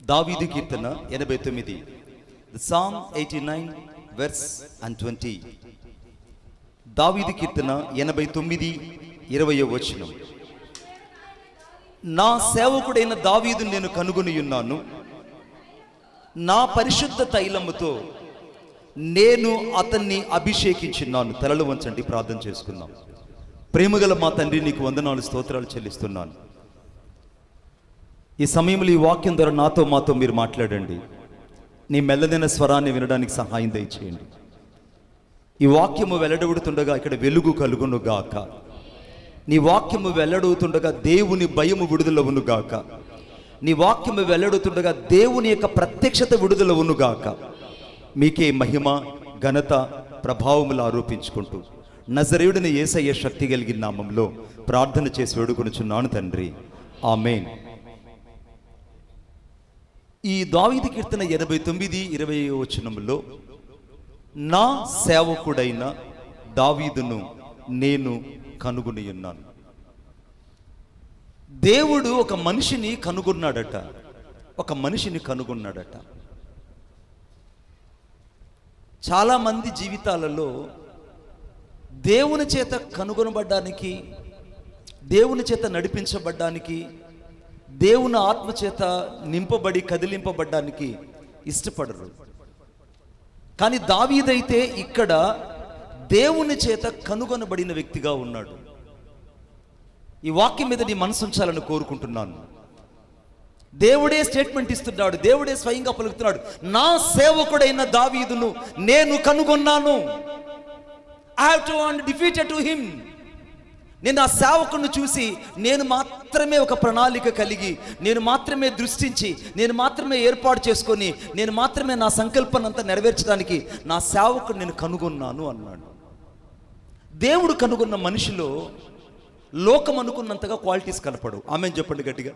దావీదు కీర్తన 89, Psalm 89 verse and 20. దావీదు కీర్తన 89, 20వ వచనం. నా సేవకుడైన దావీదు నేను కనుగొని ఉన్నాను, నా పరిశుద్ధ తైలముతో నేను అతన్ని అభిషేకించున్నాను. తలలు వంచండి, ప్రార్థన చేసుకుందాం. ప్రేమగల మా తండ్రి, నీకు వందనాలు, స్తోత్రాలు చెల్లిస్తున్నాను. ఈ సమయంలో ఈ వాక్యం ద్వారా నాతో మాతో మీరు మాట్లాడండి. నీ మెల్లదైన స్వరాన్ని వినడానికి సహాయం దయచేయండి. ఈ వాక్యము వెల్లడవుతుండగా ఇక్కడ వెలుగు కలుగును గాక. నీ వాక్యము వెల్లడవుతుండగా దేవుని భయము విడుదలవును గాక. నీ వాక్యము వెల్లడవుతుండగా దేవుని యొక్క ప్రత్యక్షత విడుదలవును గాక. మీకే మహిమ, ఘనత, ప్రభావములు ఆరోపించుకుంటూ నజరేయుడైన యేసయ్య శక్తి కలిగిన నామంలో ప్రార్థన చేసి వేడుకొనుచున్నాను తండ్రి, ఆమేన్. ఈ దావీదు కీర్తన 89, 20వ వచనంలో నా సేవకుడైన దావీదును నేను కనుగొని ఉన్నాను. దేవుడు ఒక మనిషిని కనుగొన్నాడట. ఒక మనిషిని కనుగొన్నాడట. చాలామంది జీవితాలలో దేవుని చేత కనుగొనబడ్డానికి, దేవుని చేత నడిపించబడ్డానికి, దేవుని ఆత్మచేత నింపబడి కదిలింపబడ్డానికి ఇష్టపడరు. కానీ దావీదైతే ఇక్కడ దేవుని చేత కనుగొనబడిన వ్యక్తిగా ఉన్నాడు. ఈ వాక్యం మీద నీ మనసు ఉంచాలని కోరుకుంటున్నాను. దేవుడే స్టేట్మెంట్ ఇస్తున్నాడు, దేవుడే స్వయంగా పలుకుతున్నాడు, నా సేవకుడైన దావీదును నేను కనుగొన్నాను. I have to defeated to him. నేను ఆ సేవకుని చూసి నేను మాత్రమే ఒక ప్రణాళిక కలిగి, నేను మాత్రమే దృష్టించి, నేను మాత్రమే ఏర్పాటు చేసుకొని, నేను మాత్రమే నా సంకల్పాన్నంతా నెరవేర్చడానికి నా సేవకుని నేను కనుగొన్నాను అన్నాడు. దేవుడు కనుగొన్న మనిషిలో లోకం అనుకున్నంతగా క్వాలిటీస్ కనపడవు. ఆమేన్ చెప్పండి గట్టిగా.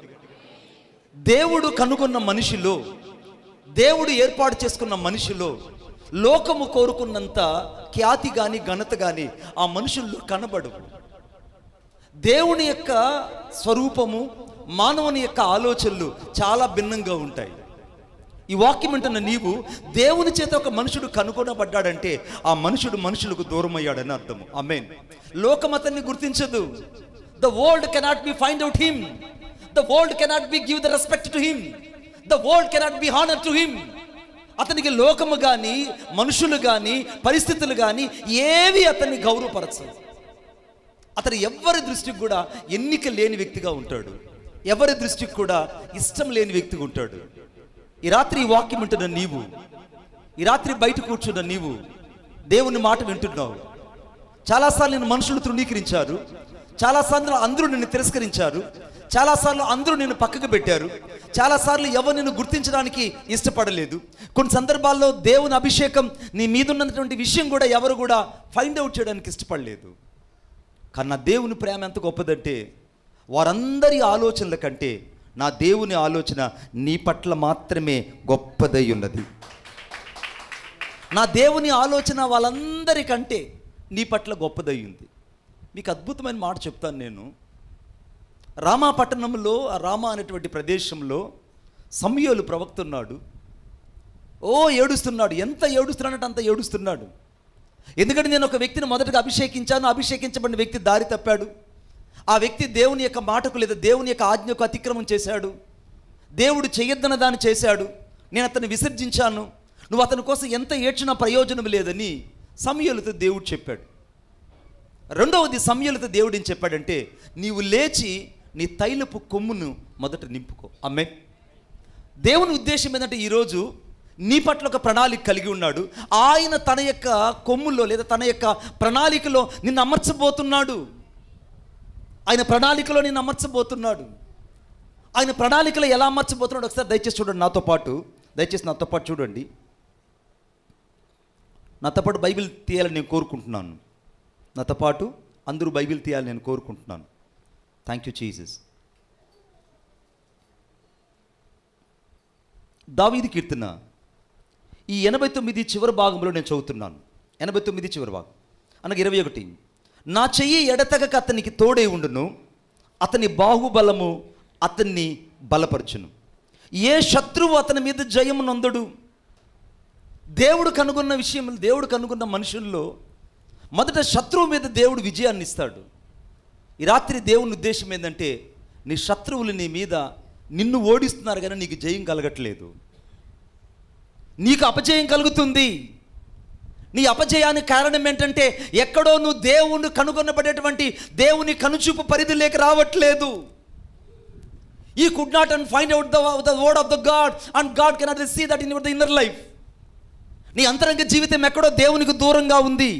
దేవుడు కనుగొన్న మనిషిలో, దేవుడు ఏర్పాటు చేసుకున్న మనిషిలో లోకము కోరుకున్నంత ఖ్యాతి కానీ ఘనత కానీ ఆ మనుషుల్లో కనబడవు. దేవుని యొక్క స్వరూపము, మానవుని యొక్క ఆలోచనలు చాలా భిన్నంగా ఉంటాయి. ఈ వాక్యం అంటున్న నీవు దేవుని చేత ఒక మనుషుడు కనుగొనబడ్డాడంటే ఆ మనుషుడు మనుషులకు దూరం అయ్యాడని అర్థము. ఆమేన్. లోకం అతన్ని గుర్తించదు. The world cannot be find out him. The world cannot be give the respect to him. The world cannot be honor to him. అతనికి లోకము కానీ, మనుషులు కానీ, పరిస్థితులు కానీ ఏవి అతన్ని గౌరవపరచవు. అతను ఎవరి దృష్టికి కూడా ఎన్నిక లేని వ్యక్తిగా ఉంటాడు. ఎవరి దృష్టికి కూడా ఇష్టం లేని వ్యక్తిగా ఉంటాడు. ఈ రాత్రి ఈ వాక్యం వింటున్న నీవు, ఈ రాత్రి బయట కూర్చున్న నీవు దేవుని మాట వింటున్నావు. చాలాసార్లు నేను మనుషులు తృణీకరించారు, చాలాసార్లు అందరూ నిన్ను తిరస్కరించారు, చాలాసార్లు అందరూ నిన్ను పక్కకు పెట్టారు, చాలాసార్లు ఎవరు నిన్ను గుర్తించడానికి ఇష్టపడలేదు. కొన్ని సందర్భాల్లో దేవుని అభిషేకం నీ మీద ఉన్నటువంటి విషయం కూడా ఎవరు కూడా ఫైండ్ అవుట్ చేయడానికి ఇష్టపడలేదు. కానీ నా దేవుని ప్రేమ ఎంత గొప్పదంటే, వారందరి ఆలోచనల కంటే నా దేవుని ఆలోచన నీ పట్ల మాత్రమే గొప్పదై ఉన్నది. నా దేవుని ఆలోచన వాళ్ళందరికంటే నీ పట్ల గొప్పదై ఉంది. మీకు అద్భుతమైన మాట చెప్తాను నేను. రామా పట్టణంలో, ఆ రామా అనేటువంటి ప్రదేశంలో సమూయేలు ప్రవక్త ఉన్నాడు. ఏడుస్తున్నాడు. ఎంత ఏడుస్తున్నాడంటే అంత ఏడుస్తున్నాడు. ఎందుకంటే నేను ఒక వ్యక్తిని మొదటగా అభిషేకించాను, అభిషేకించబడిన వ్యక్తి దారి తప్పాడు. ఆ వ్యక్తి దేవుని యొక్క మాటకు లేదా దేవుని యొక్క ఆజ్ఞకు అతిక్రమం చేశాడు. దేవుడు చేయొద్దన్న దాన్ని చేశాడు. నేను అతన్ని విసర్జించాను. నువ్వు అతని కోసం ఎంత ఏడ్చినా ప్రయోజనం లేదని సమూయేలుతో దేవుడు చెప్పాడు. రెండవది, సమూయేలుతో దేవుడు ఏం చెప్పాడంటే, నీవు లేచి నీ తైలపు కొమ్మును మొదట నింపుకో. ఆమేన్. దేవుని ఉద్దేశం ఏంటంటే ఈరోజు నీ పట్ల ఒక ప్రణాళిక కలిగి ఉన్నాడు. ఆయన తన యొక్క కొమ్ములో లేదా తన యొక్క ప్రణాళికలో నిన్ను అమర్చబోతున్నాడు. ఆయన ప్రణాళికలో నిన్ను అమర్చబోతున్నాడు. ఆయన ప్రణాళికలో ఎలా అమర్చబోతున్నాడు ఒకసారి దయచేసి చూడండి నాతో పాటు. దయచేసి నాతో పాటు చూడండి. నాతో పాటు బైబిల్ తీయాలని నేను కోరుకుంటున్నాను. నాతో పాటు అందరూ బైబిల్ తీయాలని నేను కోరుకుంటున్నాను. Thank you Jesus. దావీదు కీర్తన ఈ 89 చివరి భాగంలో నేను చదువుతున్నాను. 89 చివరి భాగం అనగా 21. నా చెయ్యి ఎడతెగక అతనికి తోడే ఉండును, అతని బాహుబలము అతన్ని బలపరచును. ఏ శత్రువు అతని మీద జయము నొందడు. దేవుడు కనుగొన్న విషయం, దేవుడు కనుగొన్న మనుషుల్లో మొదట శత్రువు మీద దేవుడు విజయాన్ని ఇస్తాడు. ఈ రాత్రి దేవుని ఉద్దేశం ఏంటంటే, నీ శత్రువులు నీ మీద నిన్ను ఓడిస్తున్నారు కానీ నీకు జయం కలగట్లేదు. నీకు అపజయం కలుగుతుంది. నీ అపజయానికి కారణం ఏంటంటే, ఎక్కడో నువ్వు దేవుణ్ణి కనుగొనబడేటువంటి దేవుని కనుచూపు పరిధి లేక రావట్లేదు. You could not find out the word of the God, and God cannot see that in your inner life. నీ అంతరంగ జీవితం ఎక్కడో దేవునికి దూరంగా ఉంది.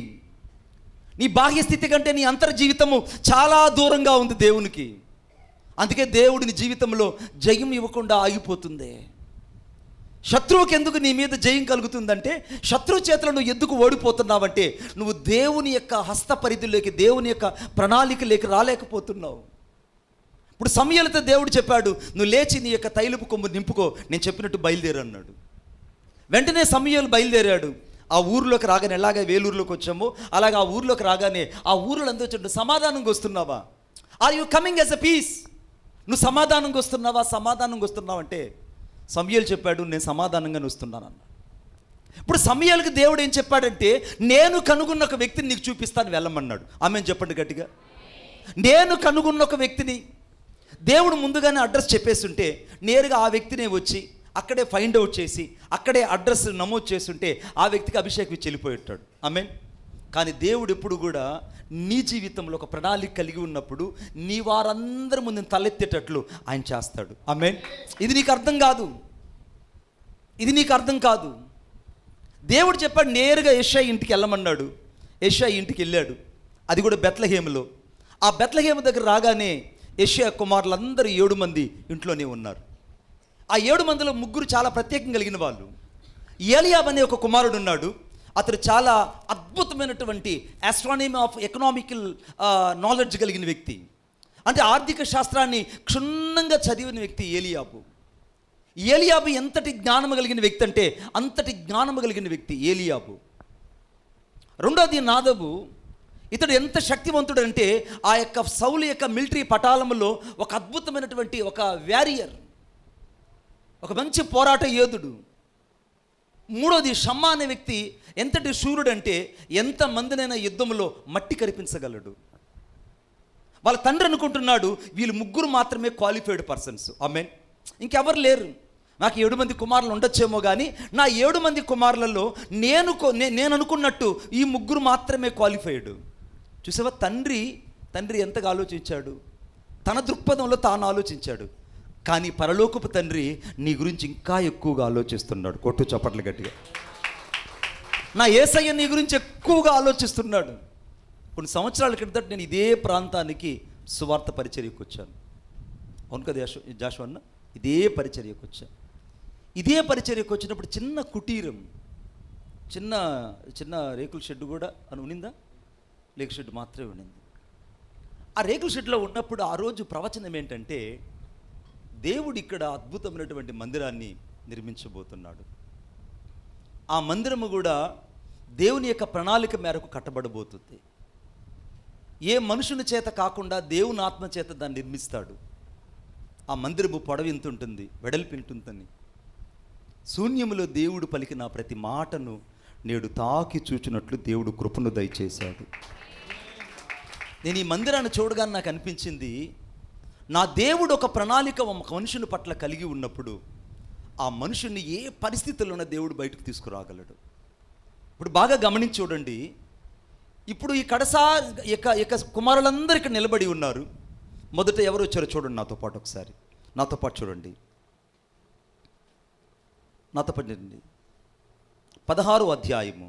నీ బాహ్య స్థితి కంటే నీ అంతర్ జీవితము చాలా దూరంగా ఉంది దేవునికి. అందుకే దేవుడు నీ జీవితంలో జయం ఇవ్వకుండా ఆగిపోతుంది. శత్రువుకి ఎందుకు నీ మీద జయం కలుగుతుందంటే, శత్రువు చేతులు నువ్వు ఎందుకు ఓడిపోతున్నావంటే, నువ్వు దేవుని యొక్క హస్త పరిధిలోకి, దేవుని యొక్క ప్రణాళికలోకి రాలేకపోతున్నావు. ఇప్పుడు సమూయేలుతో దేవుడు చెప్పాడు, నువ్వు లేచి నీ యొక్క తైలపు కొమ్ము నింపుకో, నేను చెప్పినట్టు బయలుదేరు అన్నాడు. వెంటనే సమూయేలు బయలుదేరాడు. ఆ ఊరిలోకి రాగానే, ఎలాగ వేలూరులోకి వచ్చామో అలాగే ఆ ఊరిలోకి రాగానే ఆ ఊరిలో అందరూ చెప్పండి, సమాధానంగా వస్తున్నావా? Are you coming as a peace? నువ్వు సమాధానంగా వస్తున్నావా? సమాధానంగా వస్తున్నావు అంటే సమూయేలు చెప్పాడు, నేను సమాధానంగానే వస్తున్నాను అన్నాడు. ఇప్పుడు సమూయేలుకి దేవుడు ఏం చెప్పాడంటే, నేను కనుగొన్న ఒక వ్యక్తిని నీకు చూపిస్తాను, వెళ్ళమన్నాడు. ఆమెను చెప్పండి గట్టిగా. నేను కనుగొన్న ఒక వ్యక్తిని దేవుడు ముందుగానే అడ్రస్ చెప్పేస్తుంటే, నేరుగా ఆ వ్యక్తినే వచ్చి అక్కడే ఫైండ్ అవుట్ చేసి అక్కడే అడ్రస్ నమోదు చేస్తుంటే ఆ వ్యక్తికి అభిషేకం ఇచ్చి వెళ్ళిపోయి ఉంటాడు. ఆమేన్. కానీ దేవుడు ఎప్పుడు కూడా నీ జీవితంలో ఒక ప్రణాళిక కలిగి ఉన్నప్పుడు నీ వారందరి ముందు తలెత్తేటట్లు ఆయన చేస్తాడు. ఆమేన్. ఇది నీకు అర్థం కాదు, ఇది నీకు అర్థం కాదు. దేవుడు చెప్పాడు, నేరుగా యెషయా ఇంటికి వెళ్ళమన్నాడు. యెషయా ఇంటికి వెళ్ళాడు, అది కూడా బెత్లెహేములో. ఆ బెత్లెహేము దగ్గర రాగానే యెషయా కుమారులందరూ 7 మంది ఇంట్లోనే ఉన్నారు. ఆ 7 మందిలో 3 చాలా ప్రత్యేకం కలిగిన వాళ్ళు. ఏలియాబ్ అనే ఒక కుమారుడు ఉన్నాడు. అతడు చాలా అద్భుతమైనటువంటి ఆస్ట్రానమీ ఆఫ్ ఎకనామికల్ నాలెడ్జ్ కలిగిన వ్యక్తి. అంటే ఆర్థిక శాస్త్రాన్ని క్షుణ్ణంగా చదివిన వ్యక్తి ఏలియాబు. ఏలియాబు ఎంతటి జ్ఞానము కలిగిన వ్యక్తి అంటే అంతటి జ్ఞానము కలిగిన వ్యక్తి ఏలియాబు. రెండోది నాదబు. ఇతడు ఎంత శక్తివంతుడు అంటే ఆ యొక్క సౌలు యొక్క మిలిటరీ పటాలంలో ఒక అద్భుతమైనటువంటి ఒక వారియర్, ఒక మంచి పోరాట యోధుడు. మూడోది షమ్మా అనే వ్యక్తి ఎంతటి శూరుడు అంటే ఎంతమందినైనా యుద్ధంలో మట్టి కరిపించగలడు. వాళ్ళ తండ్రి అనుకుంటున్నాడు వీళ్ళు 3 మాత్రమే క్వాలిఫైడ్ పర్సన్స్. ఆమేన్. ఇంకెవరు లేరు. నాకు 7 మంది కుమారులు ఉండొచ్చేమో కానీ నా 7 మంది కుమారులలో నేను అనుకున్నట్టు ఈ 3 మాత్రమే క్వాలిఫైడ్. చూసావా, తండ్రి ఎంతగా ఆలోచించాడు, తన దృక్పథంలో తాను ఆలోచించాడు. కానీ పరలోకపు తండ్రి నీ గురించి ఇంకా ఎక్కువగా ఆలోచిస్తున్నాడు. కొట్టు చప్పట్లు గట్టిగా. నా యేసయ్య నీ గురించి ఎక్కువగా ఆలోచిస్తున్నాడు. కొన్ని సంవత్సరాల క్రితం నేను ఇదే ప్రాంతానికి సువార్త పరిచర్యకు వచ్చాను. అవును కదా జాషువా అన్న? ఇదే పరిచర్యకు వచ్చాను. ఇదే పరిచర్యకు వచ్చినప్పుడు చిన్న కుటీరం, చిన్న రేకుల షెడ్ కూడా అని ఉన్నిందా? రేకుల షెడ్ మాత్రమే ఉండింది. ఆ రేకుల షెడ్లో ఉన్నప్పుడు ఆ రోజు ప్రవచనం ఏంటంటే, దేవుడు ఇక్కడ అద్భుతమైనటువంటి మందిరాన్ని నిర్మించబోతున్నాడు. ఆ మందిరము కూడా దేవుని యొక్క ప్రణాళిక మేరకు కట్టబడబోతుంది. ఏ మనుషుని చేత కాకుండా దేవుని ఆత్మ చేత దాన్ని నిర్మిస్తాడు. ఆ మందిరము పొడవు ఇంత ఉంటుంది, వెడల్పు ఇంత ఉందని. శూన్యములో దేవుడు పలికిన ప్రతి మాటను నేడు తాకి చూచినట్లు దేవుడు కృపను దయచేశాడు. నేను ఈ మందిరాన్ని చూడగానే నాకు అనిపించింది, నా దేవుడు ఒక ప్రణాళిక ఒక మనుషుని పట్ల కలిగి ఉన్నప్పుడు ఆ మనుషుని ఏ పరిస్థితుల్లోనే దేవుడు బయటకు తీసుకురాగలడు. ఇప్పుడు బాగా గమనించి చూడండి. ఇప్పుడు ఈ కడసా యొక్క కుమారులందరూ ఇక్కడ నిలబడి ఉన్నారు. మొదట ఎవరు వచ్చారో చూడండి నాతో పాటు ఒకసారి. నాతో పాటు చూడండి. నాతో పాటు చూడండి. 16వ అధ్యాయము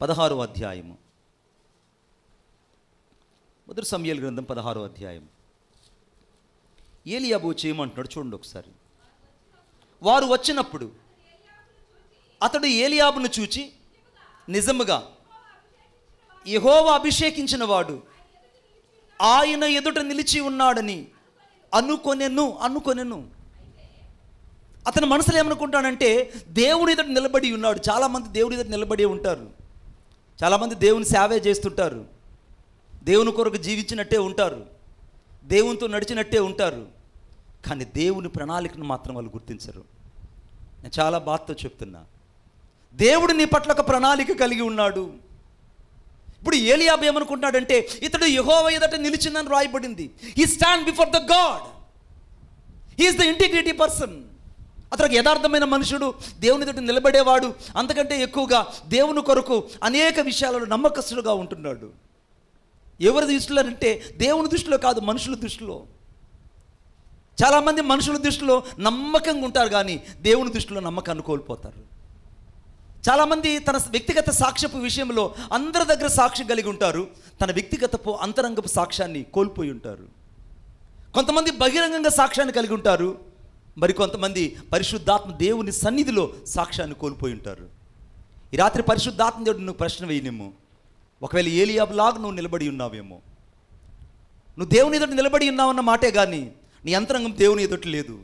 16వ అధ్యాయము మొదటి సమూయేలు గ్రంథం 16వ అధ్యాయం. ఏలియాబు చేయమంటున్నాడు చూడండి ఒకసారి. వారు వచ్చినప్పుడు అతడు ఏలియాబును చూచి, నిజముగా యెహోవా అభిషేకించిన వాడు ఆయన ఎదుట నిలిచి ఉన్నాడని అనుకొనెను. అతని మనసులో ఏమనుకుంటాడంటే దేవుని ఎదుట నిలబడి ఉన్నాడు. చాలామంది దేవుని ఎదుట నిలబడి ఉంటారు. చాలామంది దేవుని సేవ చేస్తుంటారు, దేవుని కొరకు జీవించినట్టే ఉంటారు, దేవునితో నడిచినట్టే ఉంటారు, కానీ దేవుని ప్రణాళికను మాత్రం వాళ్ళు గుర్తించరు. నేను చాలా బాధతో చెప్తున్నా, దేవుడు నీ పట్ల ఒక ప్రణాళిక కలిగి ఉన్నాడు. ఇప్పుడు ఏలియాబు ఏమనుకుంటున్నాడంటే, ఇతడు యెహోవా ఎదుట నిలిచిందని రాయబడింది. He stand before the God, he is the integrity person. అతనికి యథార్థమైన మనుషుడు, దేవుని ఎదుట నిలబడేవాడు, అంతకంటే ఎక్కువగా దేవుని కొరకు అనేక విషయాలలో నమ్మకస్తుడుగా ఉంటున్నాడు. ఎవరి దృష్టిలో అంటే దేవుని దృష్టిలో కాదు, మనుషుల దృష్టిలో. చాలామంది మనుషుల దృష్టిలో నమ్మకంగా ఉంటారు, కానీ దేవుని దృష్టిలో నమ్మకాన్ని కోల్పోతారు. చాలామంది తన వ్యక్తిగత సాక్ష్యపు విషయంలో అందరి దగ్గర సాక్ష్యం కలిగి ఉంటారు, తన వ్యక్తిగతపు అంతరంగపు సాక్ష్యాన్ని కోల్పోయి ఉంటారు. కొంతమంది బహిరంగంగా సాక్ష్యాన్ని కలిగి ఉంటారు, మరి కొంతమంది పరిశుద్ధాత్మ దేవుని సన్నిధిలో సాక్ష్యాన్ని కోల్పోయి ఉంటారు. ఈ రాత్రి పరిశుద్ధాత్మ దేవుడు నువ్వు ప్రశ్న వేయనేమో, ఒకవేళ ఏలియాబులాగా నువ్వు నిలబడి ఉన్నావేమో. నువ్వు దేవుని ఎదుట నిలబడి ఉన్నావన్న మాటే కానీ నీ అంతరంగం దేవుని ఎదుట లేదు.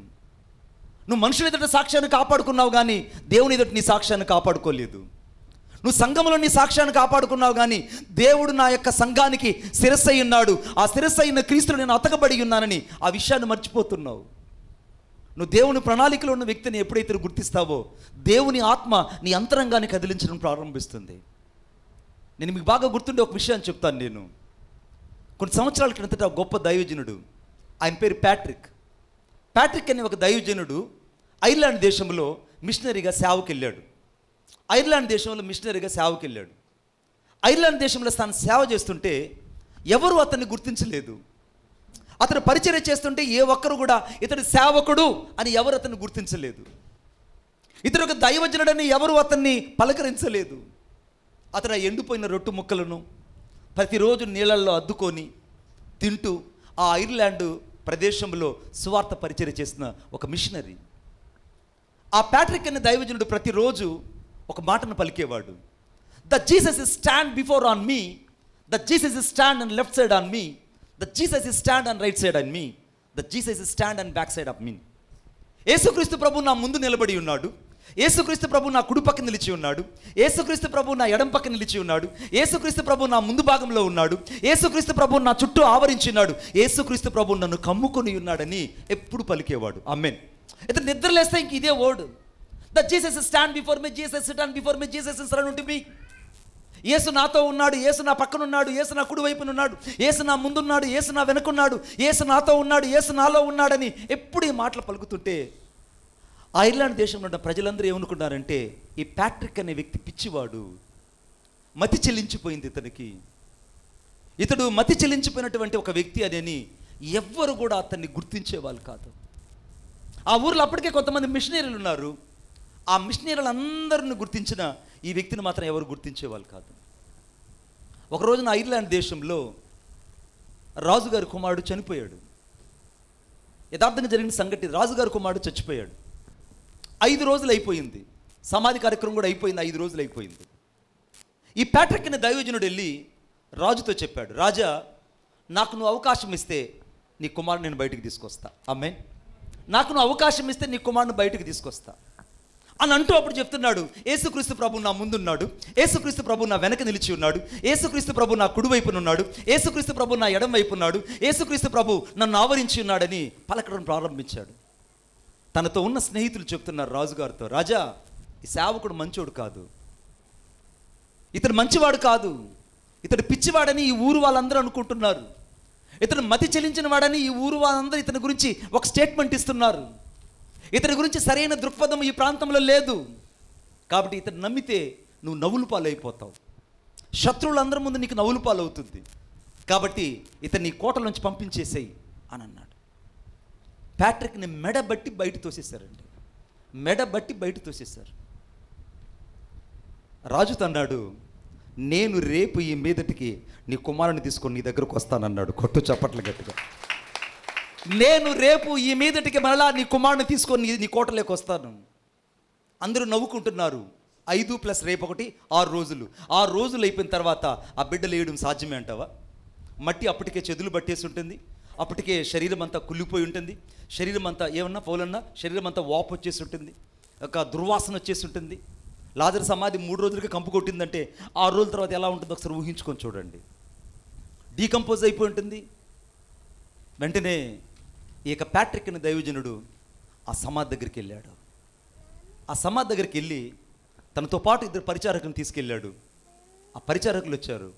నువ్వు మనుషుల ఎదుట సాక్ష్యాన్ని కాపాడుకున్నావు, కానీ దేవుని ఎదుట నీ సాక్ష్యాన్ని కాపాడుకోలేదు. నువ్వు సంఘంలో నీ సాక్ష్యాన్ని కాపాడుకున్నావు, కానీ దేవుడు నా యొక్క సంఘానికి శిరస్సై ఉన్నాడు, ఆ శిరస్సైన క్రీస్తులు నేను అతకబడి ఉన్నానని ఆ విషయాన్ని మర్చిపోతున్నావు. నువ్వు దేవుని ప్రణాళికలో ఉన్న వ్యక్తిని ఎప్పుడైతే గుర్తిస్తావో, దేవుని ఆత్మ నీ అంతరంగాన్ని కదిలించడం ప్రారంభిస్తుంది. నేను మీకు బాగా గుర్తుండే ఒక విషయాన్ని చెప్తాను. నేను కొన్ని సంవత్సరాల క్రిందట ఒక గొప్ప దైవజనుడు, ఆయన పేరు ప్యాట్రిక్ అనే ఒక దైవజనుడు ఐర్లాండ్ దేశంలో మిషనరీగా సేవకి వెళ్ళాడు. ఐర్లాండ్ దేశంలో తాను సేవ చేస్తుంటే ఎవరు అతన్ని గుర్తించలేదు. అతను పరిచర్య చేస్తుంటే ఏ ఒక్కరు కూడా ఇతడు సేవకుడు అని ఎవరు అతన్ని గుర్తించలేదు. ఇతడు ఒక దైవజనుడని ఎవరు అతన్ని పలకరించలేదు. అతను ఎండిపోయిన రొట్టు ముక్కలను ప్రతిరోజు నీళ్ళల్లో అద్దుకొని తింటూ ఆ ఐర్లాండ్ ప్రదేశంలో సువార్త పరిచర్య చేసిన ఒక మిషనరీ. ఆ ప్యాట్రిక్ అనే దైవజనుడు ప్రతిరోజు ఒక మాటను పలికేవాడు. The Jesus is stand before on me, the Jesus is stand and left side on me, the Jesus is stand and right side on me, the Jesus is stand and back side of me. యేసుక్రీస్తు ప్రభు నా ముందు నిలబడి ఉన్నాడు, యేసుక్రీస్తు ప్రభు నా కుడి పక్కన నిలిచి ఉన్నాడు, యేసుక్రీస్తు ప్రభు నా ఎడం పక్కన నిలిచి ఉన్నాడు, యేసుక్రీస్తు ప్రభు నా ముందు భాగంలో ఉన్నాడు, యేసుక్రీస్తు ప్రభు నా చుట్టూ ఆవరించున్నాడు, యేసుక్రీస్తు ప్రభు నన్ను కమ్ముకొని ఉన్నాడని ఎప్పుడు పలికేవాడు. ఆమేన్. ఇతను నిద్రలేస్తే ఇంక ఇదే word, the Jesus stand before me, Jesus stand before me, Jesus surround me. యేసు నాతో ఉన్నాడు, యేసు నా పక్కన ఉన్నాడు, యేసు నా కుడి వైపున ఉన్నాడు, యేసు నా ముందున్నాడు, యేసు నా వెనుకున్నాడు, యేసు నాతో ఉన్నాడు, యేసు నాలో ఉన్నాడని ఎప్పుడు ఈ మాటలు పలుకుతుంటే ఐర్లాండ్ దేశంలో ఉన్న ప్రజలందరూ ఏమనుకున్నారంటే, ఈ ప్యాట్రిక్ అనే వ్యక్తి పిచ్చివాడు, మతి చెల్లించిపోయింది ఇతనికి, ఇతడు మతి చెల్లించిపోయినటువంటి ఒక వ్యక్తి అని ఎవ్వరు కూడా అతన్ని గుర్తించేవాళ్ళు కాదు. ఆ ఊర్లో అప్పటికే కొంతమంది మిషనరీలు ఉన్నారు, ఆ మిషనరీలందరిని గుర్తించిన ఈ వ్యక్తిని మాత్రం ఎవరు గుర్తించేవాళ్ళు కాదు. ఒక రోజున ఐర్లాండ్ దేశంలో రాజుగారి కుమారుడు చనిపోయాడు. యథార్థంగా జరిగిన సంఘటన, రాజుగారి కుమారుడు చచ్చిపోయాడు. 5 రోజులు అయిపోయింది, సమాధి కార్యక్రమం కూడా అయిపోయింది, 5 రోజులు అయిపోయింది. ఈ ప్యాట్రిక్ అనే దైవజనుడు వెళ్ళి రాజుతో చెప్పాడు, రాజా నాకు నువ్వు అవకాశం ఇస్తే నీ కుమారుడు నేను బయటికి తీసుకొస్తా. ఆమేన్. నాకు నువ్వు అవకాశం ఇస్తే నీ కుమారుని బయటికి తీసుకొస్తా అని అంటూ అప్పుడు చెప్తున్నాడు, యేసుక్రీస్తు ప్రభు నా ముందున్నాడు, యేసుక్రీస్తు ప్రభు నా వెనక నిలిచి ఉన్నాడు, యేసుక్రీస్తు ప్రభు నా కుడి వైపున ఉన్నాడు, యేసుక్రీస్తు ప్రభు నా ఎడం వైపు ఉన్నాడు, యేసుక్రీస్తు ప్రభు నన్ను ఆవరించి ఉన్నాడని పలకడం ప్రారంభించాడు. తనతో ఉన్న స్నేహితులు చెప్తున్నారు రాజుగారితో, రాజా ఈ సేవకుడు మంచోడు కాదు, ఇతడు మంచివాడు కాదు, ఇతడు పిచ్చివాడని ఈ ఊరు వాళ్ళందరూ అనుకుంటున్నారు, ఇతడు మతి చెల్లించిన వాడని ఈ ఊరు వాళ్ళందరూ ఇతని గురించి ఒక స్టేట్మెంట్ ఇస్తున్నారు, ఇతని గురించి సరైన దృక్పథం ఈ ప్రాంతంలో లేదు, కాబట్టి ఇతను నమ్మితే నువ్వు నవ్వులు పాలైపోతావు, శత్రువులందరి ముందు నీకు నవ్వులు పాలు అవుతుంది, కాబట్టి ఇతన్ని కోటల నుంచి పంపించేసేయి అని అన్నాడు. ప్యాట్రిక్ని మెడబట్టి బయట తోసేశారండి, మెడబట్టి బయట తోసేశారు. రాజుతో అన్నాడు, నేను రేపు ఈ మీదటికి నీ కుమారుని తీసుకొని నీ దగ్గరకు వస్తానన్నాడు. కొట్టు చప్పట్లు గట్టిగా. నేను రేపు ఈ మీదటికి మరలా నీ కుమారుని తీసుకొని నీ కోటలోకి వస్తాను. అందరూ నవ్వుకుంటున్నారు. 5 + రేపు 1 6 రోజులు. 6 రోజులు అయిపోయిన తర్వాత ఆ బిడ్డలు వేయడం సాధ్యమే అంటావా? మట్టి అప్పటికే చెదులు పట్టేసి ఉంటుంది, అప్పటికే శరీరం అంతా కుళ్ళిపోయి ఉంటుంది, శరీరం అంతా ఏమన్నా పౌలన్నా శరీరం అంతా వాపు వచ్చేసి ఉంటుంది, ఒక దుర్వాసన వచ్చేసి ఉంటుంది. లాజరు సమాధి 3 రోజులకి కంపు కొట్టిందంటే 6 రోజుల తర్వాత ఎలా ఉంటుందో ఒకసారి ఊహించుకొని చూడండి. డీకంపోజ్ అయిపోయి ఉంటుంది. వెంటనే ఈ యొక్క ప్యాట్రిక్ అనే దైవజనుడు ఆ సమాధి దగ్గరికి వెళ్ళాడు. ఆ సమాధి దగ్గరికి వెళ్ళి తనతో పాటు 2 పరిచారకులను తీసుకెళ్ళాడు. ఆ పరిచారకులు వచ్చారు.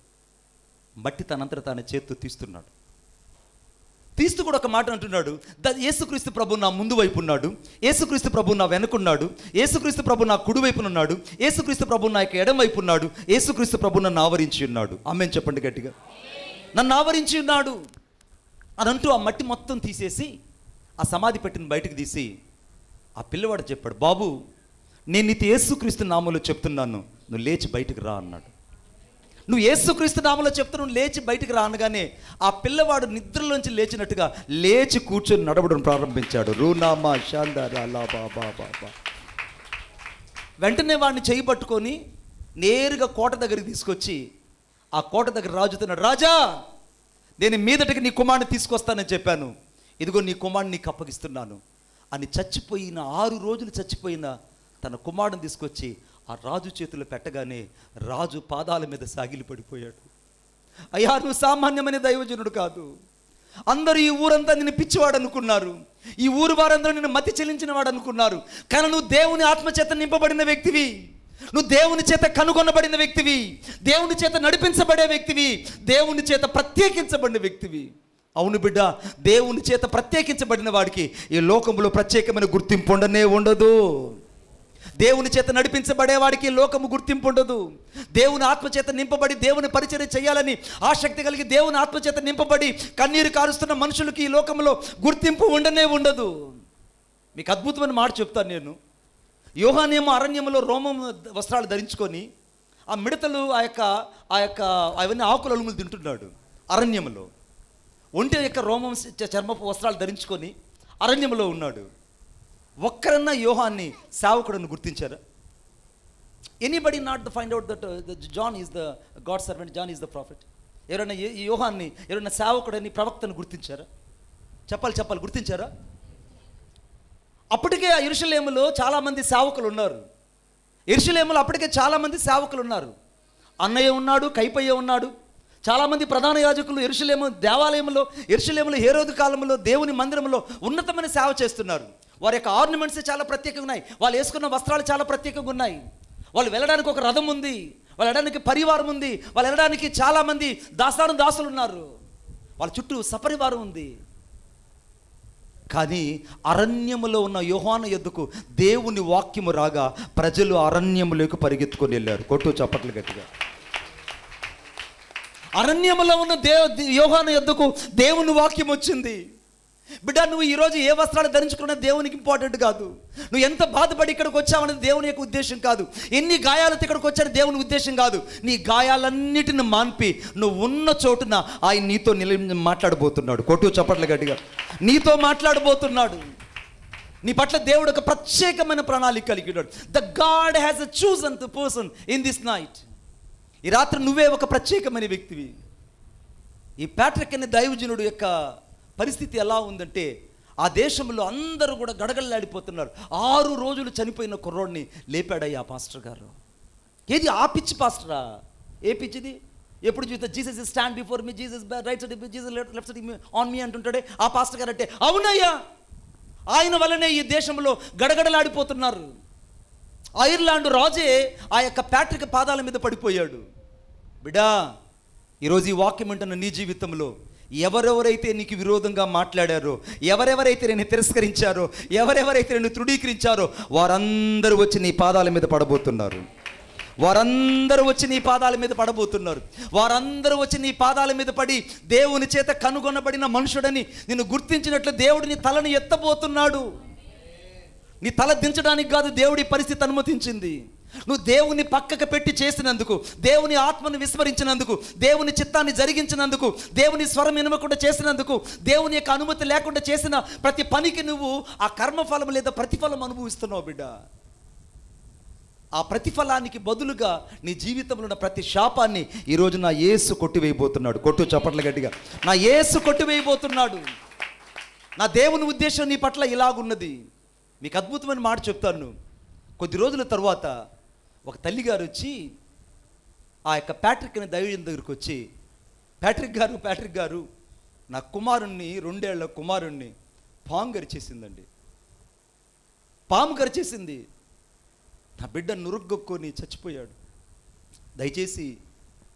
మట్టి తనంతట తాను చేత్తో తీస్తున్నాడు. తీస్తూ కూడా ఒక మాట అంటున్నాడు, యేసుక్రీస్తు ప్రభు నా ముందు వైపు ఉన్నాడు, యేసుక్రీస్తు ప్రభు నా వెనుకున్నాడు, యేసుక్రీస్తు ప్రభు నా కుడి వైపున ఉన్నాడు, యేసుక్రీస్తు ప్రభు నా యొక్క ఎడమ వైపు ఉన్నాడు, యేసుక్రీస్తు ప్రభు నన్ను ఆవరించి ఉన్నాడు. ఆమేన్ చెప్పండి గట్టిగా. నన్ను ఆవరించి ఉన్నాడు అని అంటూ ఆ మట్టి మొత్తం తీసేసి ఆ సమాధి పెట్టిన బయటకు తీసి ఆ పిల్లవాడు చెప్పాడు, బాబు నేను నీతో యేసుక్రీస్తు నామములో చెప్తున్నాను, నువ్వు లేచి బయటకు రా అన్నాడు. నువ్వు యేసుక్రీస్తు నామములో చెప్తున్నావు, లేచి బయటకు రా అనగానే ఆ పిల్లవాడు నిద్రలోంచి లేచినట్టుగా లేచి కూర్చొని నడవడం ప్రారంభించాడు. రూనామా షాందారా బాబా బాబా. వెంటనే వాడిని చేయి పట్టుకొని నేరుగా కోట దగ్గరికి తీసుకొచ్చి ఆ కోట దగ్గర రాజుతున్నాడు. రాజా, నేను మీదటికి నీ కుమారుని తీసుకొస్తానని చెప్పాను, ఇదిగో నీ కుమారుని నీకు అప్పగిస్తున్నాను అని చచ్చిపోయిన 6 రోజులు చచ్చిపోయిన తన కుమారుని తీసుకొచ్చి ఆ రాజు చేతులు పెట్టగానే రాజు పాదాల మీద సాగిలి పడిపోయాడు. అయ్యా, నువ్వు సామాన్యమైన దైవజనుడు కాదు. అందరూ ఈ ఊరంతా నిన్ను పిచ్చివాడు అనుకున్నారు, ఈ ఊరు వారందరూ నిన్ను మతి చెల్లించిన వాడు అనుకున్నారు. కానీ నువ్వు దేవుని ఆత్మచేత నింపబడిన వ్యక్తివి, నువ్వు దేవుని చేత కనుగొనబడిన వ్యక్తివి, దేవుని చేత నడిపించబడే వ్యక్తివి, దేవుని చేత ప్రత్యేకించబడిన వ్యక్తివి. అవును బిడ్డ, దేవుని చేత ప్రత్యేకించబడిన వాడికి ఈ లోకంలో ప్రత్యేకమైన గుర్తింపు ఉండదు. దేవుని చేత నడిపించబడేవాడికి లోకము గుర్తింపు ఉండదు. దేవుని ఆత్మచేత నింపబడి దేవుని పరిచర్య చేయాలని ఆసక్తి కలిగి దేవుని ఆత్మచేత నింపబడి కన్నీరు కారుస్తున్న మనుషులకి ఈ లోకంలో గుర్తింపు ఉండదు. మీకు అద్భుతమైన మాట చెప్తాను నేను. యోహానేమో అరణ్యంలో రోమం వస్త్రాలు ధరించుకొని ఆ మిడతలు ఆ యొక్క అవన్నీ ఆకుల అలుములు తింటున్నాడు అరణ్యంలో. ఒంటి యొక్క రోమం చర్మపు వస్త్రాలు ధరించుకొని అరణ్యంలో ఉన్నాడు. ఒక్కరన్నా యోహాన్ని సేవకుడని గుర్తించారా? Anybody not the find out that John is the God servant, John is the prophet. ఎవరైనా యోహాన్ని ఎవరైనా సేవకుడని ప్రవక్తను గుర్తించారా? చెప్పాలి గుర్తించారా? అప్పటికే ఆ యెరూషలేములో చాలామంది సేవకులు ఉన్నారు. యెరూషలేములో అప్పటికే చాలామంది సేవకులు ఉన్నారు. అన్నయ్య ఉన్నాడు, కైపయ్య ఉన్నాడు. చాలామంది ప్రధాన యాజకులు యెరూషలేము యెరూషలేములో హేరోదు కాలంలో దేవుని మందిరంలో ఉన్నతమైన సేవ చేస్తున్నారు. వారి యొక్క ఆర్నమెంట్స్ చాలా ప్రత్యేకంగా ఉన్నాయి, వాళ్ళు వేసుకున్న వస్త్రాలు చాలా ప్రత్యేకంగా ఉన్నాయి. వాళ్ళు వెళ్ళడానికి ఒక రథం ఉంది, వాళ్ళు వెళ్ళడానికి పరివారం ఉంది, వాళ్ళు వెళ్ళడానికి చాలామంది దాసులు ఉన్నారు, వాళ్ళ చుట్టూ సపరివారం ఉంది. కానీ అరణ్యములో ఉన్న యోహాను యొద్దకు దేవుని వాక్యము రాగా ప్రజలు అరణ్యములోకి పరిగెత్తుకొని వెళ్ళారు. కొట్టు చప్పట్లు గట్టిగా. అరణ్యములో ఉన్న యోహాను యొద్దకు దేవుని వాక్యం వచ్చింది. బిడ్డ, నువ్వు ఈరోజు ఏ వస్త్రాలు ధరించుకున్నా దేవునికి ఇంపార్టెంట్ కాదు. నువ్వు ఎంత బాధపడి ఇక్కడికి వచ్చావనేది దేవుని యొక్క ఉద్దేశం కాదు. ఎన్ని గాయాలతో ఇక్కడికి వచ్చాను దేవుని ఉద్దేశం కాదు. నీ గాయాలన్నిటిని మాన్పి నువ్వు ఉన్న చోటున ఆయన నీతో మాట్లాడబోతున్నాడు. కొట్టు చప్పట్లు గట్టిగా. నీతో మాట్లాడబోతున్నాడు. నీ పట్ల దేవుడు ఒక ప్రత్యేకమైన ప్రణాళిక కలిగి ఉన్నాడు. The God has a chosen the person in this night. ఈ రాత్రి నువ్వే ఒక ప్రత్యేకమైన వ్యక్తివి. ఈ ప్యాట్రిక్ అనే దైవజనుడు యొక్క పరిస్థితి ఎలా ఉందంటే, ఆ దేశంలో అందరూ కూడా గడగడలాడిపోతున్నారు. 6 రోజులు చనిపోయిన కుర్రోడిని లేపాడయ్యా పాస్టర్ గారు. ఏది ఆ పిచ్చి పాస్టరా? ఏ పిచ్చిది? ఎప్పుడు చూస్తే Jesus is stand before me, Jesus right side, Jesus left side on me అంటుంటాడే ఆ పాస్టర్ గారు అంటే, అవునయ్యా, ఆయన వల్లనే ఈ దేశంలో గడగడలాడిపోతున్నారు. ఐర్లాండ్ రాజే ఆ యొక్క ప్యాట్రిక్ పాదాల మీద పడిపోయాడు. బిడా, ఈరోజు ఈ వాక్యం అంటున్న నీ జీవితంలో ఎవరెవరైతే నీకు విరోధంగా మాట్లాడారో, ఎవరెవరైతే నేను తిరస్కరించారో, ఎవరెవరైతే నేను తృణీకరించారో వారందరూ వచ్చి నీ పాదాల మీద పడబోతున్నారు. వారందరూ వచ్చి నీ పాదాల మీద పడబోతున్నారు. వారందరూ వచ్చి నీ పాదాల మీద పడి దేవుని చేత కనుగొనబడిన మనుషుడని నిన్ను గుర్తించినట్లు దేవుడు నీ తలను ఎత్తబోతున్నాడు. నీ తల దించడానికి కాదు దేవుడి పరిస్థితి అనుమతించింది. నువ్వు దేవుని పక్కకు పెట్టి చేసినందుకు, దేవుని ఆత్మను విస్మరించినందుకు, దేవుని చిత్తాన్ని జరిగించినందుకు, దేవుని స్వరం వినకుండా చేసినందుకు, దేవుని యొక్క అనుమతి లేకుండా చేసిన ప్రతి పనికి నువ్వు ఆ కర్మఫలం లేదా ప్రతిఫలం అనుభవిస్తున్నావు బిడ్డ. ఆ ప్రతిఫలానికి బదులుగా నీ జీవితంలో ఉన్న ప్రతి శాపాన్ని ఈరోజు నా యేసు కొట్టివేయబోతున్నాడు. కొట్టు చప్పట్లు గట్టిగా. నా యేసు కొట్టివేయబోతున్నాడు. నా దేవుని ఉద్దేశం నీ పట్ల ఇలాగున్నది. మీకు అద్భుతమైన మాట చెప్తాను. కొద్ది రోజుల తర్వాత ఒక తల్లిగారు వచ్చి ఆ యొక్క ప్యాట్రిక్ అనే దైవజనుడి దగ్గరికి వచ్చి, ప్యాట్రిక్ గారు నా కుమారుణ్ణి, 2 ఏళ్ల కుమారుణ్ణి పాము గరిచేసిందండి. పాము గరిచేసింది. నా బిడ్డ నురుగ్గొక్కొని చచ్చిపోయాడు. దయచేసి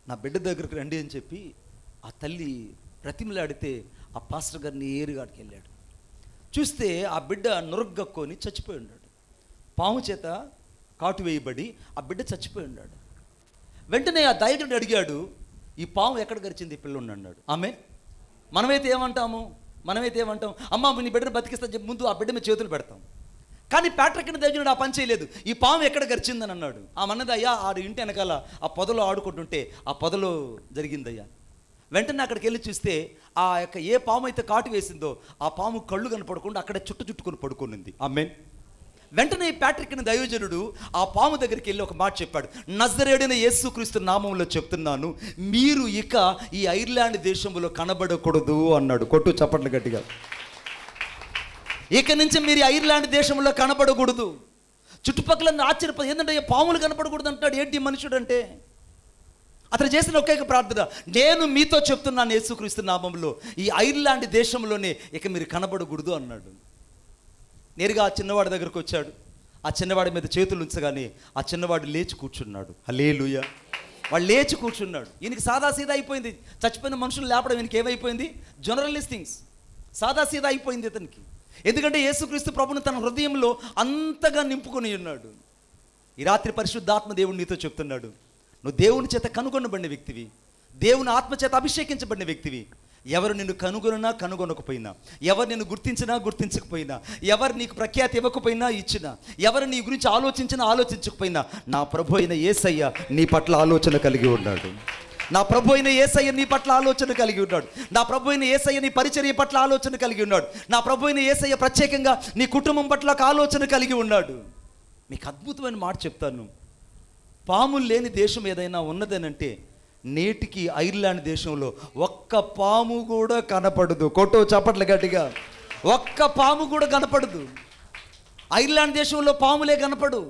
నా బిడ్డ దగ్గరికి రండి అని చెప్పి ఆ తల్లి బ్రతిమలాడితే ఆ పాస్టర్ గారిని ఏరుగాడికి వెళ్ళాడు. చూస్తే ఆ బిడ్డ నురుగ్గొక్కొని చచ్చిపోయి ఉన్నాడు. పాము చేత కాటు వేయబడి ఆ బిడ్డ చచ్చిపోయి ఉన్నాడు. వెంటనే ఆ దైవజనుడు అడిగాడు, ఈ పాము ఎక్కడ గరిచింది ఈ పిల్లోడిని అన్నాడు. మనమైతే ఏమంటాం, అమ్మ నీ బిడ్డను బతికిస్తా చెప్పి ముందు ఆ బిడ్డ మీద చేతులు పెడతాం. కానీ ప్యాట్రిక్ దైవజనుడు ఆ పని చేయలేదు. ఈ పాము ఎక్కడ గరిచిందని అన్నాడు. అన్నది, అయ్యా ఆడు ఇంటి వెనకాల ఆ పొదలో ఆడుకుంటుంటే ఆ పొదలో జరిగిందయ్యా. వెంటనే అక్కడికి వెళ్ళి చూస్తే ఆ యొక్క ఏ పాము అయితే కాటు వేసిందో ఆ పాము కళ్ళు కనపడకుండా అక్కడే చుట్టుకొని పడుకునింది. ఆమేన్. వెంటనే ప్యాట్రిక్ అనే దైవజనుడు ఆ పాము దగ్గరికి వెళ్ళి ఒక మాట చెప్పాడు, నజరేయుడైన యేసుక్రీస్తు నామములో చెప్తున్నాను, మీరు ఇక ఈ ఐర్లాండ్ దేశంలో కనబడకూడదు అన్నాడు. కొట్టు చప్పట్లు గట్టిగా. ఇక నుంచి మీరు ఐర్లాండ్ దేశంలో కనబడకూడదు. చుట్టుపక్కల ఆశ్చర్యపోయి, ఏంటంటే పాములు కనపడకూడదు అంటాడు. ఏంటి మనుషుడు అంటే? అతను చేసిన ఒకే ప్రార్థన, నేను మీతో చెప్తున్నాను యేసుక్రీస్తు నామములో ఈ ఐర్లాండ్ దేశంలోనే ఇక మీరు కనబడకూడదు అన్నాడు. నేరుగా ఆ చిన్నవాడి దగ్గరకు వచ్చాడు. ఆ చిన్నవాడి మీద చేతులు ఉంచగానే ఆ చిన్నవాడు లేచి కూర్చున్నాడు. హల్లెలూయా. వాడు లేచి కూర్చున్నాడు. ఈయనకి సాదాసీదా అయిపోయింది. చచ్చిపోయిన మనుషులు లేపడం ఈయనకి ఏమైపోయింది? Generalist things. సాదాసీదా అయిపోయింది ఇతనికి. ఎందుకంటే యేసుక్రీస్తు ప్రభుని తన హృదయంలో అంతగా నింపుకొని ఉన్నాడు. ఈ రాత్రి పరిశుద్ధాత్మ దేవుడు నీతో చెప్తున్నాడు, నువ్వు దేవుని చేత కనుగొనబడిన వ్యక్తివి, దేవుని ఆత్మ చేత అభిషేకించబడిన వ్యక్తివి. ఎవరు నిన్ను కనుగొననా కనుగొనకపోయినా, ఎవరు నిన్ను గుర్తించినా గుర్తించకపోయినా, ఎవరు నీకు ప్రఖ్యాతి ఇవ్వకపోయినా ఇచ్చినా, ఎవరు నీ గురించి ఆలోచించినా ఆలోచించకపోయినా, నా ప్రభు అయిన యేసయ్య నీ పట్ల ఆలోచన కలిగి ఉన్నాడు. నా ప్రభు అయిన యేసయ్య నీ పట్ల ఆలోచన కలిగి ఉన్నాడు. నా ప్రభు అయిన యేసయ్య నీ పరిచర్య పట్ల ఆలోచన కలిగి ఉన్నాడు. నా ప్రభు అయిన యేసయ్య ప్రత్యేకంగా నీ కుటుంబం పట్ల ఆలోచన కలిగి ఉన్నాడు. మీకు అద్భుతమైన మాట చెప్తాను. పాములు లేని దేశం ఏదైనా ఉన్నదనంటే నేటికి ఐర్లాండ్ దేశంలో ఒక్క పాము కూడా కనపడదు. కొట్టో చప్పట్ల గట్టిగా. ఒక్క పాము కూడా కనపడదు. ఐర్లాండ్ దేశంలో పాములే కనపడు.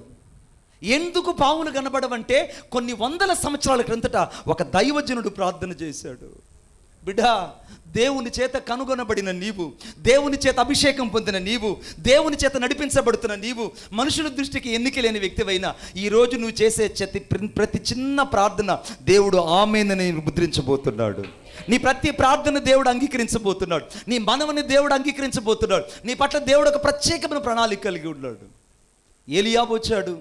ఎందుకు పాములు కనపడవంటే కొన్ని వందల సంవత్సరాల క్రిందట ఒక దైవజనుడు ప్రార్థన చేశాడు. బిడ్డా, దేవుని చేత కనుగొనబడిన నీవు, దేవుని చేత అభిషేకం పొందిన నీవు, దేవుని చేత నడిపించబడుతున్న నీవు, మనుషుల దృష్టికి ఎన్నిక లేని వ్యక్తివైనా ఈరోజు నువ్వు చేసే ప్రతి చిన్న ప్రార్థన దేవుడు ఆమేనని ముద్రించబోతున్నాడు. నీ ప్రతి ప్రార్థన దేవుడు అంగీకరించబోతున్నాడు. నీ మనవని దేవుడు అంగీకరించబోతున్నాడు. నీ పట్ల దేవుడు ఒక ప్రత్యేకమైన ప్రణాళిక కలిగి ఉన్నాడు. ఏలియాబు వచ్చాడు.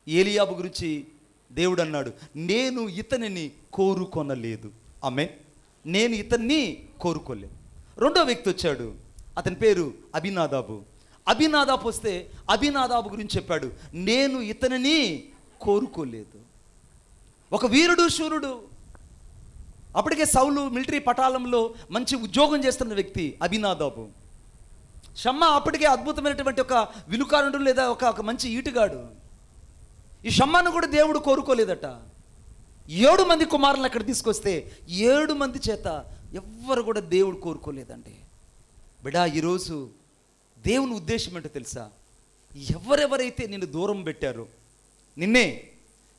ఏలియాబు గురించి దేవుడు అన్నాడు, నేను ఇతనిని కోరుకొనలేదు. ఆమేన్. నేను ఇతన్ని కోరుకోలేదు. రెండో వ్యక్తి వచ్చాడు. అతని పేరు అబీనాదాబు. అబీనాదాబు వస్తే అబీనాదాబు గురించి చెప్పాడు, నేను ఇతనిని కోరుకోలేదు. ఒక వీరుడు, శూరుడు. అప్పటికే సౌలు మిలిటరీ పటాలంలో మంచి ఉద్యోగం చేస్తున్న వ్యక్తి అబీనాదాబు. షమ్మా అప్పటికే అద్భుతమైనటువంటి ఒక విలుకారుడు లేదా ఒక మంచి ఈటుగాడు. ఈ షమ్మాను కూడా దేవుడు కోరుకోలేదట. 7 మంది కుమారులను అక్కడ తీసుకొస్తే 7 మంది చేత ఎవ్వరు కూడా దేవుడు కోరుకోలేదండి. బిడా, ఈరోజు దేవుని ఉద్దేశం ఏంటో తెలుసా? ఎవరెవరైతే నిన్ను దూరం పెట్టారో,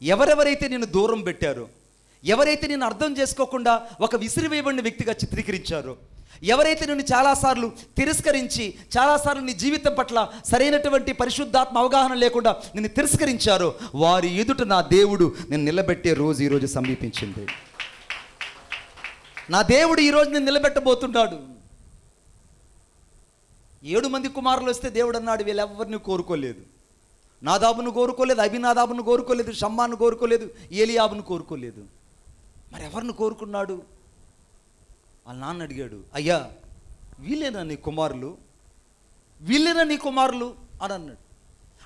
ఎవరెవరైతే నిన్ను దూరం పెట్టారో, ఎవరైతే నిన్ను అర్థం చేసుకోకుండా ఒక విసిరివేయబడిన వ్యక్తిగా చిత్రీకరించారో, ఎవరైతే నిన్ను చాలాసార్లు తిరస్కరించి, చాలాసార్లు నీ జీవితం పట్ల సరైనటువంటి పరిశుద్ధాత్మ అవగాహన లేకుండా నిన్ను తిరస్కరించారో, వారి ఎదుట నా దేవుడు నేను నిలబెట్టే రోజు ఈరోజు సమీపించింది. నా దేవుడు ఈరోజు నేను నిలబెట్టబోతున్నాడు. 7 మంది కుమారులు వస్తే దేవుడు అన్నాడు, వీళ్ళెవ్వరిని కోరుకోలేదు. నాదాబును కోరుకోలేదు, అబీనాదాబును కోరుకోలేదు, షమ్మాను కోరుకోలేదు, ఏలియాబును కోరుకోలేదు. మరి ఎవరిని కోరుకున్నాడు? వాళ్ళ నాన్న అడిగాడు, అయ్యా వీళ్ళేనా నీ కుమారులు? వీళ్ళేనా నీ కుమారులు అని అన్నాడు.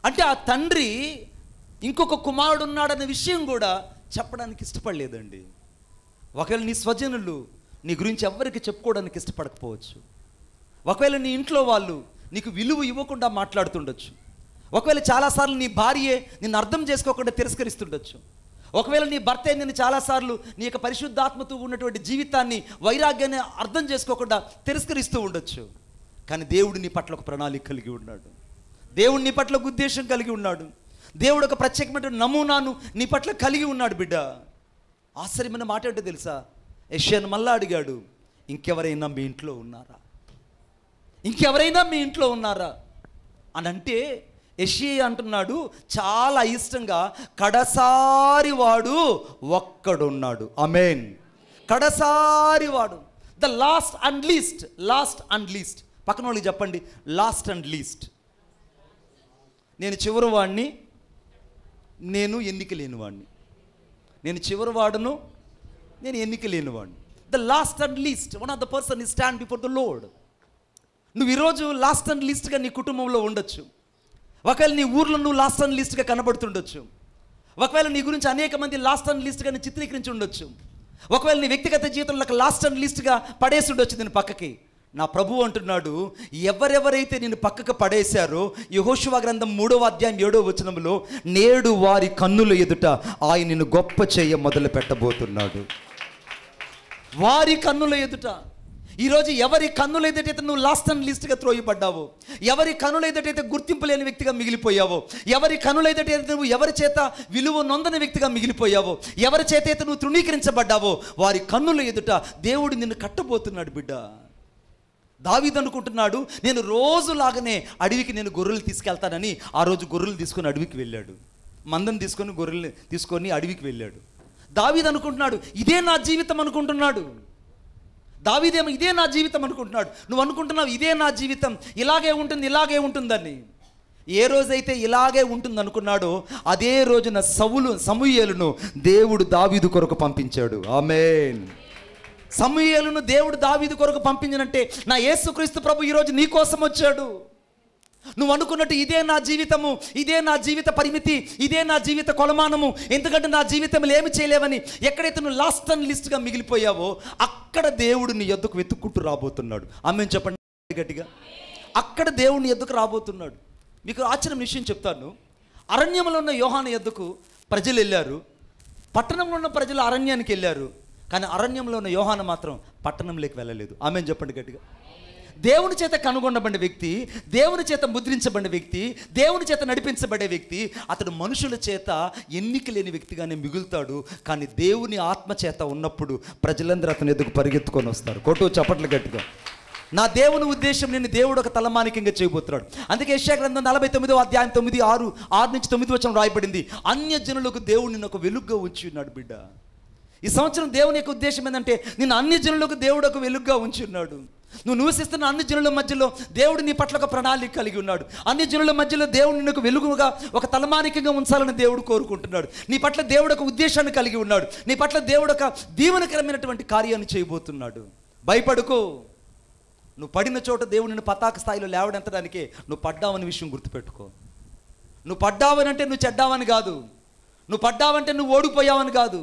అంటే ఆ తండ్రి ఇంకొక కుమారుడు ఉన్నాడనే విషయం కూడా చెప్పడానికి ఇష్టపడలేదండి. ఒకవేళ నీ స్వజనులు నీ గురించి ఎవరికి చెప్పుకోవడానికి ఇష్టపడకపోవచ్చు. ఒకవేళ నీ ఇంట్లో వాళ్ళు నీకు విలువ ఇవ్వకుండా మాట్లాడుతుండొచ్చు. ఒకవేళ చాలాసార్లు నీ భార్యే నిన్ను అర్థం చేసుకోకుండా తిరస్కరిస్తుండొచ్చు. ఒకవేళ నీ భర్తే నిన్ను చాలాసార్లు నీ యొక్క పరిశుద్ధాత్మతో ఉన్నటువంటి జీవితాన్ని, వైరాగ్యాన్ని అర్థం చేసుకోకుండా తిరస్కరిస్తూ ఉండొచ్చు. కానీ దేవుడు నీ పట్ల ఒక ప్రణాళిక కలిగి ఉన్నాడు. దేవుడు నీ పట్ల ఒక ఉద్దేశం కలిగి ఉన్నాడు. దేవుడు ఒక ప్రత్యేకమైన నమూనాను నీ పట్ల కలిగి ఉన్నాడు. బిడ్డ, ఆశ్చర్యమైన మాట ఏంటో తెలుసా? యెషయాను మళ్ళా అడిగాడు, ఇంకెవరైనా మీ ఇంట్లో ఉన్నారా? ఇంకెవరైనా మీ ఇంట్లో ఉన్నారా అని అంటే యెషయా అంటున్నాడు చాలా అయిష్టంగా, కడసారి వాడు ఒక్కడున్నాడు. ఆమేన్. కడసారి వాడు, the last and least. Last and least. పక్కన వాళ్ళకి చెప్పండి, లాస్ట్ అండ్ లీస్ట్. నేను చివరి వాడిని, నేను ఎన్నిక లేని వాడిని. నేను చివరి వాడును, నేను ఎన్నిక లేని వాడిని. The last and least, one of the person is stand before the lord. నువ్వు ఈరోజు లాస్ట్ అండ్ లీస్ట్గా నీ కుటుంబంలో ఉండొచ్చు. ఒకవేళ నీ ఊర్లో నువ్వు లాస్ట్ అండ్ లీస్ట్గా కనబడుతుండొచ్చు. ఒకవేళ నీ గురించి అనేక మంది లాస్ట్ అండ్ లీస్ట్గా నీ చిత్రీకరించి ఉండొచ్చు. ఒకవేళ నీ వ్యక్తిగత జీవితంలో లాస్ట్ అండ్ లీస్ట్గా పడేసి ఉండొచ్చు నేను పక్కకి. నా ప్రభువు అంటున్నాడు, ఎవరెవరైతే నేను పక్కకు పడేశారో, యెహోషువ గ్రంథం 3వ అధ్యాయం 7వ వచనంలో, నేడు వారి కన్నుల ఎదుట ఆయన నిన్ను గొప్ప చేయ మొదలు పెట్టబోతున్నాడు. వారి కన్నుల ఎదుట. ఈరోజు ఎవరి కన్నుల ఎదుటైతే నువ్వు లాస్ట్ అండ్ లీస్ట్గా త్రోయబడ్డావో, ఎవరి కన్నుల ఎదుటైతే గుర్తింపు లేని వ్యక్తిగా మిగిలిపోయావో, ఎవరి కన్నుల ఎదుటైతే నువ్వు ఎవరి చేత విలువ నొందని వ్యక్తిగా మిగిలిపోయావో, ఎవరి చేత అయితే నువ్వు తృణీకరించబడ్డావో, వారి కన్నుల ఎదుట దేవుడు నిన్ను కట్టబోతున్నాడు బిడ్డ. దావీదు అనుకుంటున్నాడు, నేను రోజులాగానే అడవికి నేను గొర్రెలు తీసుకెళ్తానని. ఆ రోజు గొర్రెలు తీసుకొని అడవికి వెళ్ళాడు. మందం తీసుకొని గొర్రెలు తీసుకొని అడవికి వెళ్ళాడు. దావీదు అనుకుంటున్నాడు, ఇదే నా జీవితం అనుకుంటున్నాడు. దావీదేమో ఇదే నా జీవితం అనుకుంటున్నాడు. నువ్వు అనుకుంటున్నావు ఇదే నా జీవితం, ఇలాగే ఉంటుంది, ఇలాగే ఉంటుందని. ఏ రోజైతే ఇలాగే ఉంటుంది అనుకున్నాడో అదే రోజున సమూయేలును దేవుడు దావీదు కొరకు పంపించాడు. ఆమేన్. సమూయేలును దేవుడు దావీదు కొరకు పంపించినంటే నా యేసుక్రీస్తు ప్రభు ఈరోజు నీ కోసం వచ్చాడు. నువ్వు అనుకున్నట్టు ఇదే నా జీవితము, ఇదే నా జీవిత పరిమితి, ఇదే నా జీవిత కొలమానము, ఎందుకంటే నా జీవితంలో ఏమి చేయలేవని ఎక్కడైతే నువ్వు లాస్ట్ అండ్ లిస్ట్గా మిగిలిపోయావో అక్కడ దేవుడు నీ యొద్దకు వెతుక్కుంటూ రాబోతున్నాడు. ఆమేన్ చెప్పండి గట్టిగా. అక్కడ దేవుడు నీ యొద్దకు రాబోతున్నాడు. మీకు ఆశ్చర్యం విషయం చెప్తాను. అరణ్యంలో ఉన్న యోహాను యొద్దకు ప్రజలు వెళ్ళారు, పట్టణంలో ఉన్న ప్రజలు అరణ్యానికి వెళ్ళారు. కానీ అరణ్యంలో ఉన్న యోహాను మాత్రం పట్టణంలోకి వెళ్ళలేదు. ఆమేన్ చెప్పండి గట్టిగా. దేవుని చేత కనుగొనబడిన వ్యక్తి, దేవుని చేత ముద్రించబడిన వ్యక్తి, దేవుని చేత నడిపించబడే వ్యక్తి, అతడు మనుషుల చేత ఎన్నిక లేని వ్యక్తిగానే మిగులుతాడు. కానీ దేవుని ఆత్మ చేత ఉన్నప్పుడు ప్రజలందరూ అతని ఎదుగు పరిగెత్తుకొని వస్తారు. కొట్టు చప్పట్లు గట్టిగా. నా దేవుని ఉద్దేశం నేను దేవుడు ఒక తలమానికంగా చేయబోతున్నాడు. అందుకే యెషయా గ్రంథం 49వ అధ్యాయం 6 నుంచి 9 వచనం రాయబడింది, అన్యజనులకు దేవుడు నిన్ను ఒక వెలుగుగా ఉంచి ఉన్నాడు బిడ్డ. ఈ సంవత్సరం దేవుని యొక్క ఉద్దేశం ఏంటంటే నిన్ను అన్ని జనులకు దేవుడు ఒక వెలుగుగా ఉంచి ఉన్నాడు. నువ్వు నివసిస్తున్న అన్ని జనుల మధ్యలో దేవుడు నీ పట్ల ఒక ప్రణాళిక కలిగి ఉన్నాడు. అన్ని జనుల మధ్యలో దేవుడు నిన్ను వెలుగుగా ఒక తలమానికంగా ఉంచాలని దేవుడు కోరుకుంటున్నాడు. నీ పట్ల దేవుడు ఒక ఉద్దేశాన్ని కలిగి ఉన్నాడు. నీ పట్ల దేవుడు ఒక దీవెనకరమైనటువంటి కార్యాన్ని చేయబోతున్నాడు. భయపడుకో. నువ్వు పడిన చోట దేవుడు నిన్ను పతాక స్థాయిలో లేవడెత్తడానికే నువ్వు పడ్డావని విషయం గుర్తుపెట్టుకో. నువ్వు పడ్డావనంటే నువ్వు చెడ్డావని కాదు. నువ్వు పడ్డావంటే నువ్వు ఓడిపోయావని కాదు.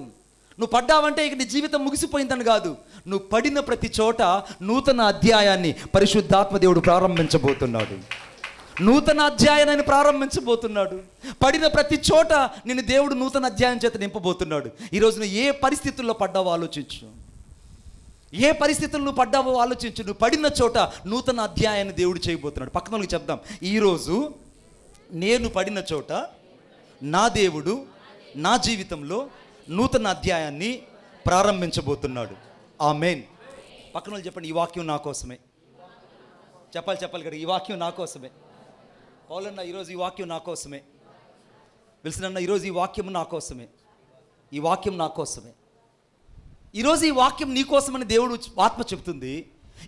నువ్వు పడ్డావంటే ఇక నీ జీవితం ముగిసిపోయిందని కాదు. నువ్వు పడిన ప్రతి చోట నూతన అధ్యాయాన్ని పరిశుద్ధాత్మ దేవుడు ప్రారంభించబోతున్నాడు. నూతన అధ్యాయాన్ని ప్రారంభించబోతున్నాడు. పడిన ప్రతి చోట నిన్ను దేవుడు నూతన అధ్యాయం చేత నింపబోతున్నాడు. ఈరోజు నువ్వు ఏ పరిస్థితుల్లో పడ్డావో ఆలోచించు. ఏ పరిస్థితుల్లో నువ్వు పడ్డావో ఆలోచించు. నువ్వు పడిన చోట నూతన అధ్యాయాన్ని దేవుడు చేయబోతున్నాడు. పక్కన వాళ్ళకి చెప్దాం, ఈరోజు నేను పడిన చోట నా దేవుడు నా జీవితంలో నూతన అధ్యాయాన్ని ప్రారంభించబోతున్నాడు. ఆమేన్. పక్కన వాళ్ళు చెప్పండి, ఈ వాక్యం నా కోసమే. చెప్పాలి కదా, ఈ వాక్యం నా కోసమే. పౌలన్న ఈరోజు ఈ వాక్యం నా కోసమే. విల్సనన్న ఈరోజు ఈ వాక్యం నా కోసమే. ఈ వాక్యం నా కోసమే. ఈరోజు ఈ వాక్యం నీ కోసమని దేవుడు ఆత్మ చెప్తుంది.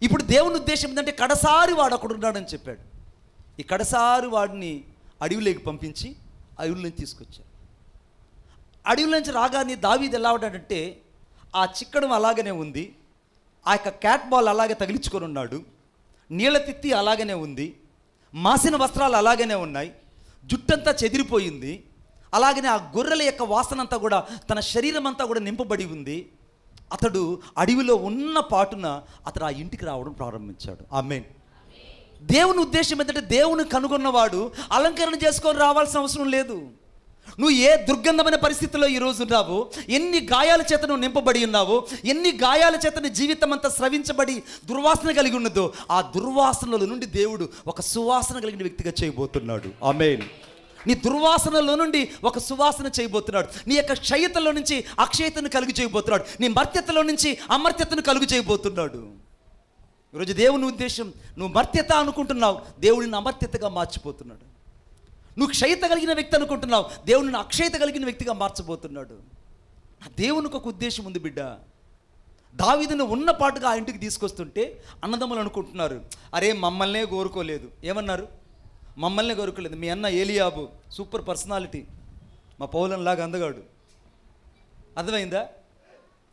ఇప్పుడు దేవుని ఉద్దేశం ఏంటంటే కడసారి వాడు అక్కడ ఉన్నాడని చెప్పాడు. ఈ కడసారి వాడిని అడవిలోకి పంపించి అడవిలోకి తీసుకొచ్చాడు. అడవిలో నుంచి రాగానే దావీదు ఎలా ఉన్నాడంటే ఆ చిక్కడం అలాగనే ఉంది, ఆ యొక్క క్యాట్ బాల్ అలాగే తగిలించుకొని ఉన్నాడు, నీళ్ళ తిత్తి అలాగనే ఉంది, మాసిన వస్త్రాలు అలాగనే ఉన్నాయి, జుట్టంతా చెదిరిపోయింది, అలాగనే ఆ గొర్రెల యొక్క వాసన అంతా కూడా తన శరీరం అంతా కూడా నింపబడి ఉంది. అతడు అడవిలో ఉన్న పాటున అతడు ఆ ఇంటికి రావడం ప్రారంభించాడు. ఆమేన్. దేవుని ఉద్దేశం ఏంటంటే దేవుని కనుగొన్నవాడు అలంకరణ చేసుకొని రావాల్సిన అవసరం లేదు. నువ్వు ఏ దుర్గంధమైన పరిస్థితుల్లో ఈరోజు ఉన్నావో, ఎన్ని గాయాల చేత నువ్వు నింపబడి ఉన్నావో, ఎన్ని గాయాల చేత నీ జీవితం అంతా స్రవించబడి దుర్వాసన కలిగి ఉన్నదో, ఆ దుర్వాసనల నుండి దేవుడు ఒక సువాసన కలిగిన వ్యక్తిగా చేయబోతున్నాడు. ఆమేన్. నీ దుర్వాసనలో నుండి ఒక సువాసన చేయబోతున్నాడు. నీ యొక్క క్షయతలో నుంచి అక్షయతను కలుగు చేయబోతున్నాడు. నీ మర్త్యతలో నుంచి అమర్త్యతను కలుగు చేయబోతున్నాడు. ఈరోజు దేవుని ఉద్దేశం, నువ్వు మర్త్యత అనుకుంటున్నావు, దేవుడిని అమర్త్యతగా మార్చిపోతున్నాడు. నువ్వు క్షయత కలిగిన వ్యక్తి అనుకుంటున్నావు, దేవుడిని అక్షయత కలిగిన వ్యక్తిగా మార్చబోతున్నాడు. ఆ దేవునికి ఒక ఉద్దేశం ఉంది బిడ్డ. దావీదును ఉన్నపాటుగా ఆ ఇంటికి తీసుకొస్తుంటే అన్నదమ్ములు అనుకుంటున్నారు, అరే మమ్మల్నే కోరుకోలేదు. ఏమన్నారు? మమ్మల్నే కోరుకోలేదు. మీ అన్న ఏలియాబు సూపర్ పర్సనాలిటీ, మా పౌలంలాగా అందగాడు. అర్థమైందా?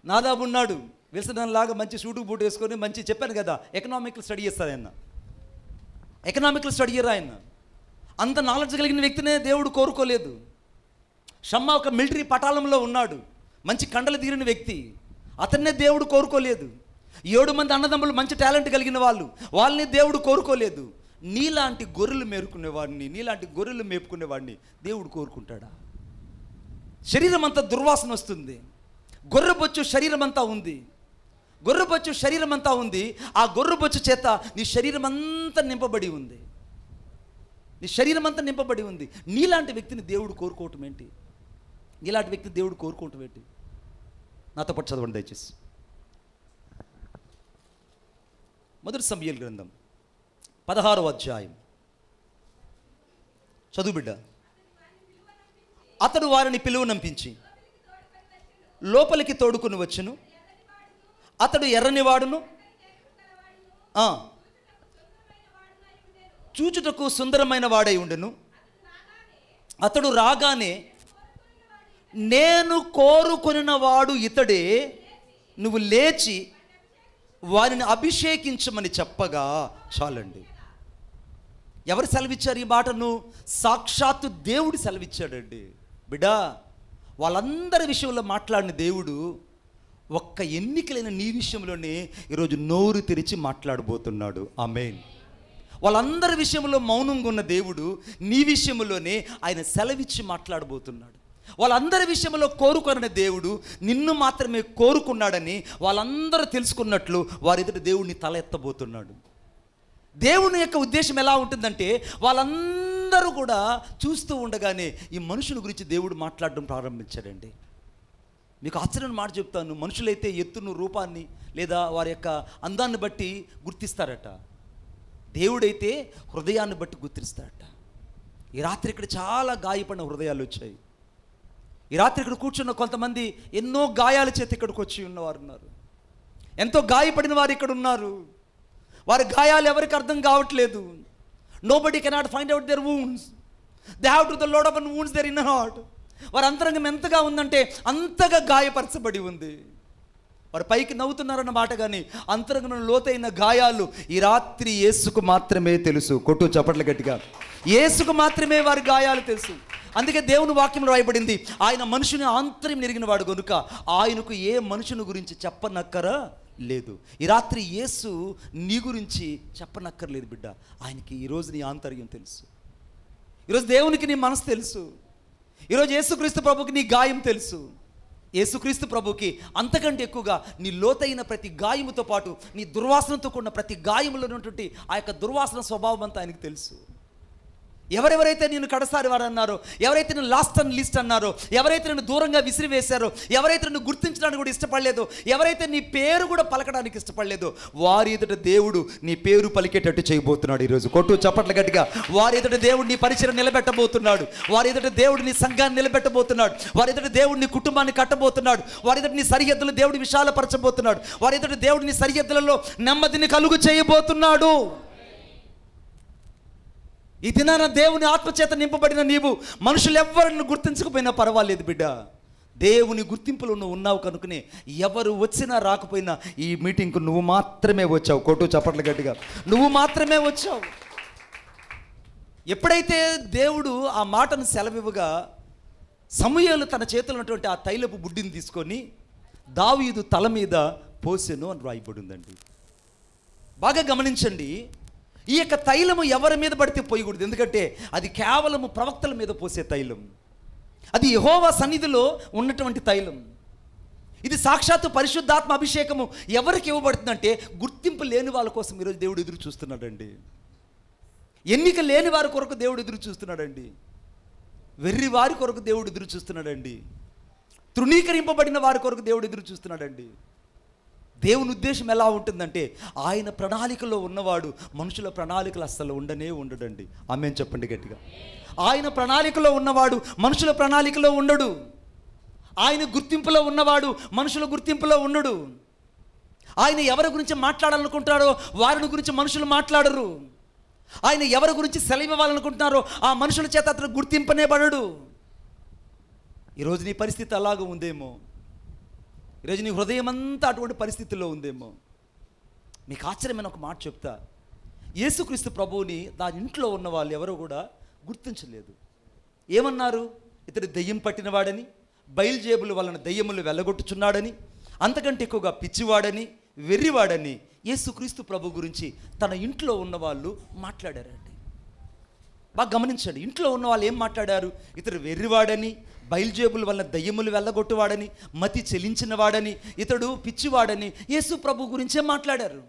నాదాబు ఉన్నాడు, విల్సన్లాగా మంచి సూటు బూట్ వేసుకొని మంచి, చెప్పాను కదా, ఎకనామికల్ స్టడీ చేస్తారు ఆయన, ఎకనామికల్ స్టడీ ఇయర్ ఆయన. అంత నాలెడ్జ్ కలిగిన వ్యక్తినే దేవుడు కోరుకోలేదు. షమ్మా ఒక మిలిటరీ పటాలంలో ఉన్నాడు, మంచి కండలు తీరిన వ్యక్తి, అతన్నే దేవుడు కోరుకోలేదు. 7 మంది అన్నదమ్ములు మంచి టాలెంట్ కలిగిన వాళ్ళు, వాళ్ళని దేవుడు కోరుకోలేదు. నీలాంటి గొర్రెలు మేపుకునేవాడిని, నీలాంటి గొర్రెలు మేపుకునేవాడిని దేవుడు కోరుకుంటాడా? శరీరం అంతా దుర్వాసన వస్తుంది, గొర్రెబొచ్చు శరీరం అంతా ఉంది, గొర్రెబొచ్చు శరీరం అంతా ఉంది. ఆ గొర్రెబొచ్చు చేత నీ శరీరం అంతా నింపబడి ఉంది, నీ శరీరం అంతా నింపబడి ఉంది. నీలాంటి వ్యక్తిని దేవుడు కోరుకోవటం ఏంటి? నీలాంటి వ్యక్తిని దేవుడు కోరుకోవటం ఏంటి? నాతో పాటు చదవండి దయచేసి. మొదటి సమూయేలు గ్రంథం 16వ అధ్యాయం చదువు బిడ్డ. అతడు వారిని పిలువనంపించి లోపలికి తోడుకుని వచ్చును. అతడు ఎర్రనివాడును, చూచుటకు సుందరమైన వాడై ఉండెను. అతడు రాగానే, నేను కోరుకొనిన వాడు ఇతడే, నువ్వు లేచి వారిని అభిషేకించమని చెప్పగా చాలండి. ఎవరు సెలవిచ్చారు ఈ మాటను? సాక్షాత్తు దేవుడు సెలవిచ్చాడండి. బిడ్డా, వాళ్ళందరి విషయంలో మాట్లాడిన దేవుడు ఒక్క ఎన్నికలైన నీ విషయంలోనే ఈరోజు నోరు తెరిచి మాట్లాడబోతున్నాడు. ఆమేన్. వాళ్ళందరి విషయంలో మౌనంగా ఉన్న దేవుడు నీ విషయంలోనే ఆయన సెలవిచ్చి మాట్లాడబోతున్నాడు. వాళ్ళందరి విషయంలో కోరుకున్న దేవుడు నిన్ను మాత్రమే కోరుకున్నాడని వాళ్ళందరూ తెలుసుకున్నట్లు వారి ఎదుట దేవుడిని తల ఎత్తబోతున్నాడు. దేవుని యొక్క ఉద్దేశం ఎలా ఉంటుందంటే, వాళ్ళందరూ కూడా చూస్తూ ఉండగానే ఈ మనుషుల గురించి దేవుడు మాట్లాడడం ప్రారంభించాడండి. మీకు ఆశ్చర్యం మాట చెప్తాను, మనుషులైతే ఎత్తును, రూపాన్ని లేదా వారి యొక్క అందాన్ని బట్టి గుర్తిస్తారట, దేవుడైతే హృదయాన్ని బట్టి గుర్తిస్తాడట. ఈ రాత్రి ఇక్కడ చాలా గాయపడిన హృదయాలు వచ్చాయి. ఈ రాత్రి ఇక్కడ కూర్చున్న కొంతమంది ఎన్నో గాయాల చేత ఇక్కడికి వచ్చి ఉన్నవారు ఉన్నారు. ఎంతో గాయపడిన వారు ఇక్కడ ఉన్నారు. వారి గాయాలు ఎవరికి అర్థం కావట్లేదు. Nobody cannot find out their wounds. They have to the Lord of wounds there in heart. వారి అంతరంగం ఎంతగా ఉందంటే అంతగా గాయపరచబడి ఉంది. వారు పైకి నవ్వుతున్నారన్న మాట, కానీ అంతరంగంలో లోతైన గాయాలు ఈ రాత్రి యేసుకు మాత్రమే తెలుసు. కొట్టు చప్పట్ల గట్టిగా. యేసుకు మాత్రమే వారి గాయాలు తెలుసు. అందుకే దేవుని వాక్యంలో రాయబడింది, ఆయన మనుషుని ఆంతర్యం ఎరిగిన వాడు కనుక ఆయనకు ఏ మనుషుని గురించి చెప్పనక్కరా లేదు. ఈ రాత్రి యేసు నీ గురించి చెప్పనక్కర్లేదు బిడ్డ. ఆయనకి ఈరోజు నీ ఆంతర్యం తెలుసు. ఈరోజు దేవునికి నీ మనసు తెలుసు. ఈరోజు యేసుక్రీస్తు ప్రభుకి నీ గాయం తెలుసు. యేసుక్రీస్తు ప్రభుకి అంతకంటే ఎక్కువగా నీ లోతైన ప్రతి గాయముతో పాటు నీ దుర్వాసనతో కూడిన ప్రతి గాయములో ఉన్నటువంటి ఆ యొక్క దుర్వాసన స్వభావం అంతా ఆయనకు తెలుసు. ఎవరెవరైతే నేను కడసారి వారు అన్నారో, ఎవరైతే నేను లాస్ట్ అండ్ లిస్ట్ అన్నారో, ఎవరైతే నేను దూరంగా విసిరివేశారో, ఎవరైతే నేను గుర్తించడానికి కూడా ఇష్టపడలేదో, ఎవరైతే నీ పేరు కూడా పలకడానికి ఇష్టపడలేదో, వారి ఎదుట దేవుడు నీ పేరు పలికేటట్టు చేయబోతున్నాడు ఈరోజు. కొట్టు చప్పట్ల గట్టిగా. వారి ఎదుట దేవుడు నీ పరిచయం నిలబెట్టబోతున్నాడు. వారి ఎదుట దేవుడు నీ సంఘాన్ని నిలబెట్టబోతున్నాడు. వారి ఎదుట దేవుడు నీ కుటుంబాన్ని కట్టబోతున్నాడు. వారి ఎదుట నీ సరిహద్దులు దేవుడు విశాలపరచబోతున్నాడు. వారి ఎదుట దేవుడు నీ సరిహద్దులలో నెమ్మదిని కలుగు చేయబోతున్నాడు. ఈ దినాన దేవుని ఆత్మచేత నింపబడిన నీవు మనుషులు ఎవరిని గుర్తించకపోయినా పర్వాలేదు బిడ్డ. దేవుని గుర్తింపులో నువ్వు ఉన్నావు కనుకనే ఎవరు వచ్చినా రాకపోయినా ఈ మీటింగ్కు నువ్వు మాత్రమే వచ్చావు. కొట్టు చప్పట్ల గట్టిగా. నువ్వు మాత్రమే వచ్చావు. ఎప్పుడైతే దేవుడు ఆ మాటను సెలవివ్వగా, సమూయేలు తన చేతిలో ఉన్నటువంటి ఆ తైలపు బుడ్డిని తీసుకొని దావీదు తల మీద పోసెను అని రాయబడి ఉందండి. బాగా గమనించండి. ఈ యొక్క తైలము ఎవరి మీద పడితే పోయకూడదు. ఎందుకంటే అది కేవలము ప్రవక్తల మీద పోసే తైలం. అది యెహోవా సన్నిధిలో ఉన్నటువంటి తైలం. ఇది సాక్షాత్తు పరిశుద్ధాత్మ అభిషేకము ఎవరికి ఇవ్వబడుతుందంటే గుర్తింపు లేని వాళ్ళ కోసం ఈరోజు దేవుడు ఎదురు చూస్తున్నాడండి. ఎన్నిక లేని వారి కొరకు దేవుడు ఎదురు చూస్తున్నాడండి. వెర్రి వారి కొరకు దేవుడు ఎదురు చూస్తున్నాడండి. తృణీకరింపబడిన వారి కొరకు దేవుడు ఎదురు చూస్తున్నాడండి. దేవుని ఉద్దేశం ఎలా ఉంటుందంటే, ఆయన ప్రణాళికలో ఉన్నవాడు మనుషుల ప్రణాళికలు అస్సలు ఉండడండి. ఆమేన్ చెప్పండి గట్టిగా. ఆయన ప్రణాళికలో ఉన్నవాడు మనుషుల ప్రణాళికలో ఉండడు. ఆయన గుర్తింపులో ఉన్నవాడు మనుషుల గుర్తింపులో ఉండడు. ఆయన ఎవరి గురించి మాట్లాడాలనుకుంటారో వారిని గురించి మనుషులు మాట్లాడరు. ఆయన ఎవరి గురించి సెలవివ్వాలనుకుంటున్నారో ఆ మనుషుల చేత అతను గుర్తింపనేబడడు. ఈరోజు నీ పరిస్థితి అలాగ ఉందేమో, ఈరోజు నీ హృదయం అంతా అటువంటి పరిస్థితుల్లో ఉందేమో. మీకు ఆశ్చర్యమైన ఒక మాట చెప్తా. యేసుక్రీస్తు ప్రభువుని దాని ఇంట్లో ఉన్న వాళ్ళు ఎవరో కూడా గుర్తించలేదు. ఏమన్నారు? ఇతడు దెయ్యం పట్టినవాడని, బయలుజేబుల వలన దెయ్యములు వెళ్ళగొట్టుచున్నాడని, అంతకంటే ఎక్కువగా పిచ్చివాడని, వెర్రివాడని యేసుక్రీస్తు ప్రభు గురించి తన ఇంట్లో ఉన్న వాళ్ళు మాట్లాడారండి. బాగా గమనించండి, ఇంట్లో ఉన్న వాళ్ళు ఏం మాట్లాడారు? ఇతడు వెర్రివాడని, బయలుజేబుల వలన దయ్యములు వెళ్ళగొట్టువాడని, మతి చెలించినవాడని, ఇతడు పిచ్చివాడని యేసు ప్రభు గురించే మాట్లాడారు.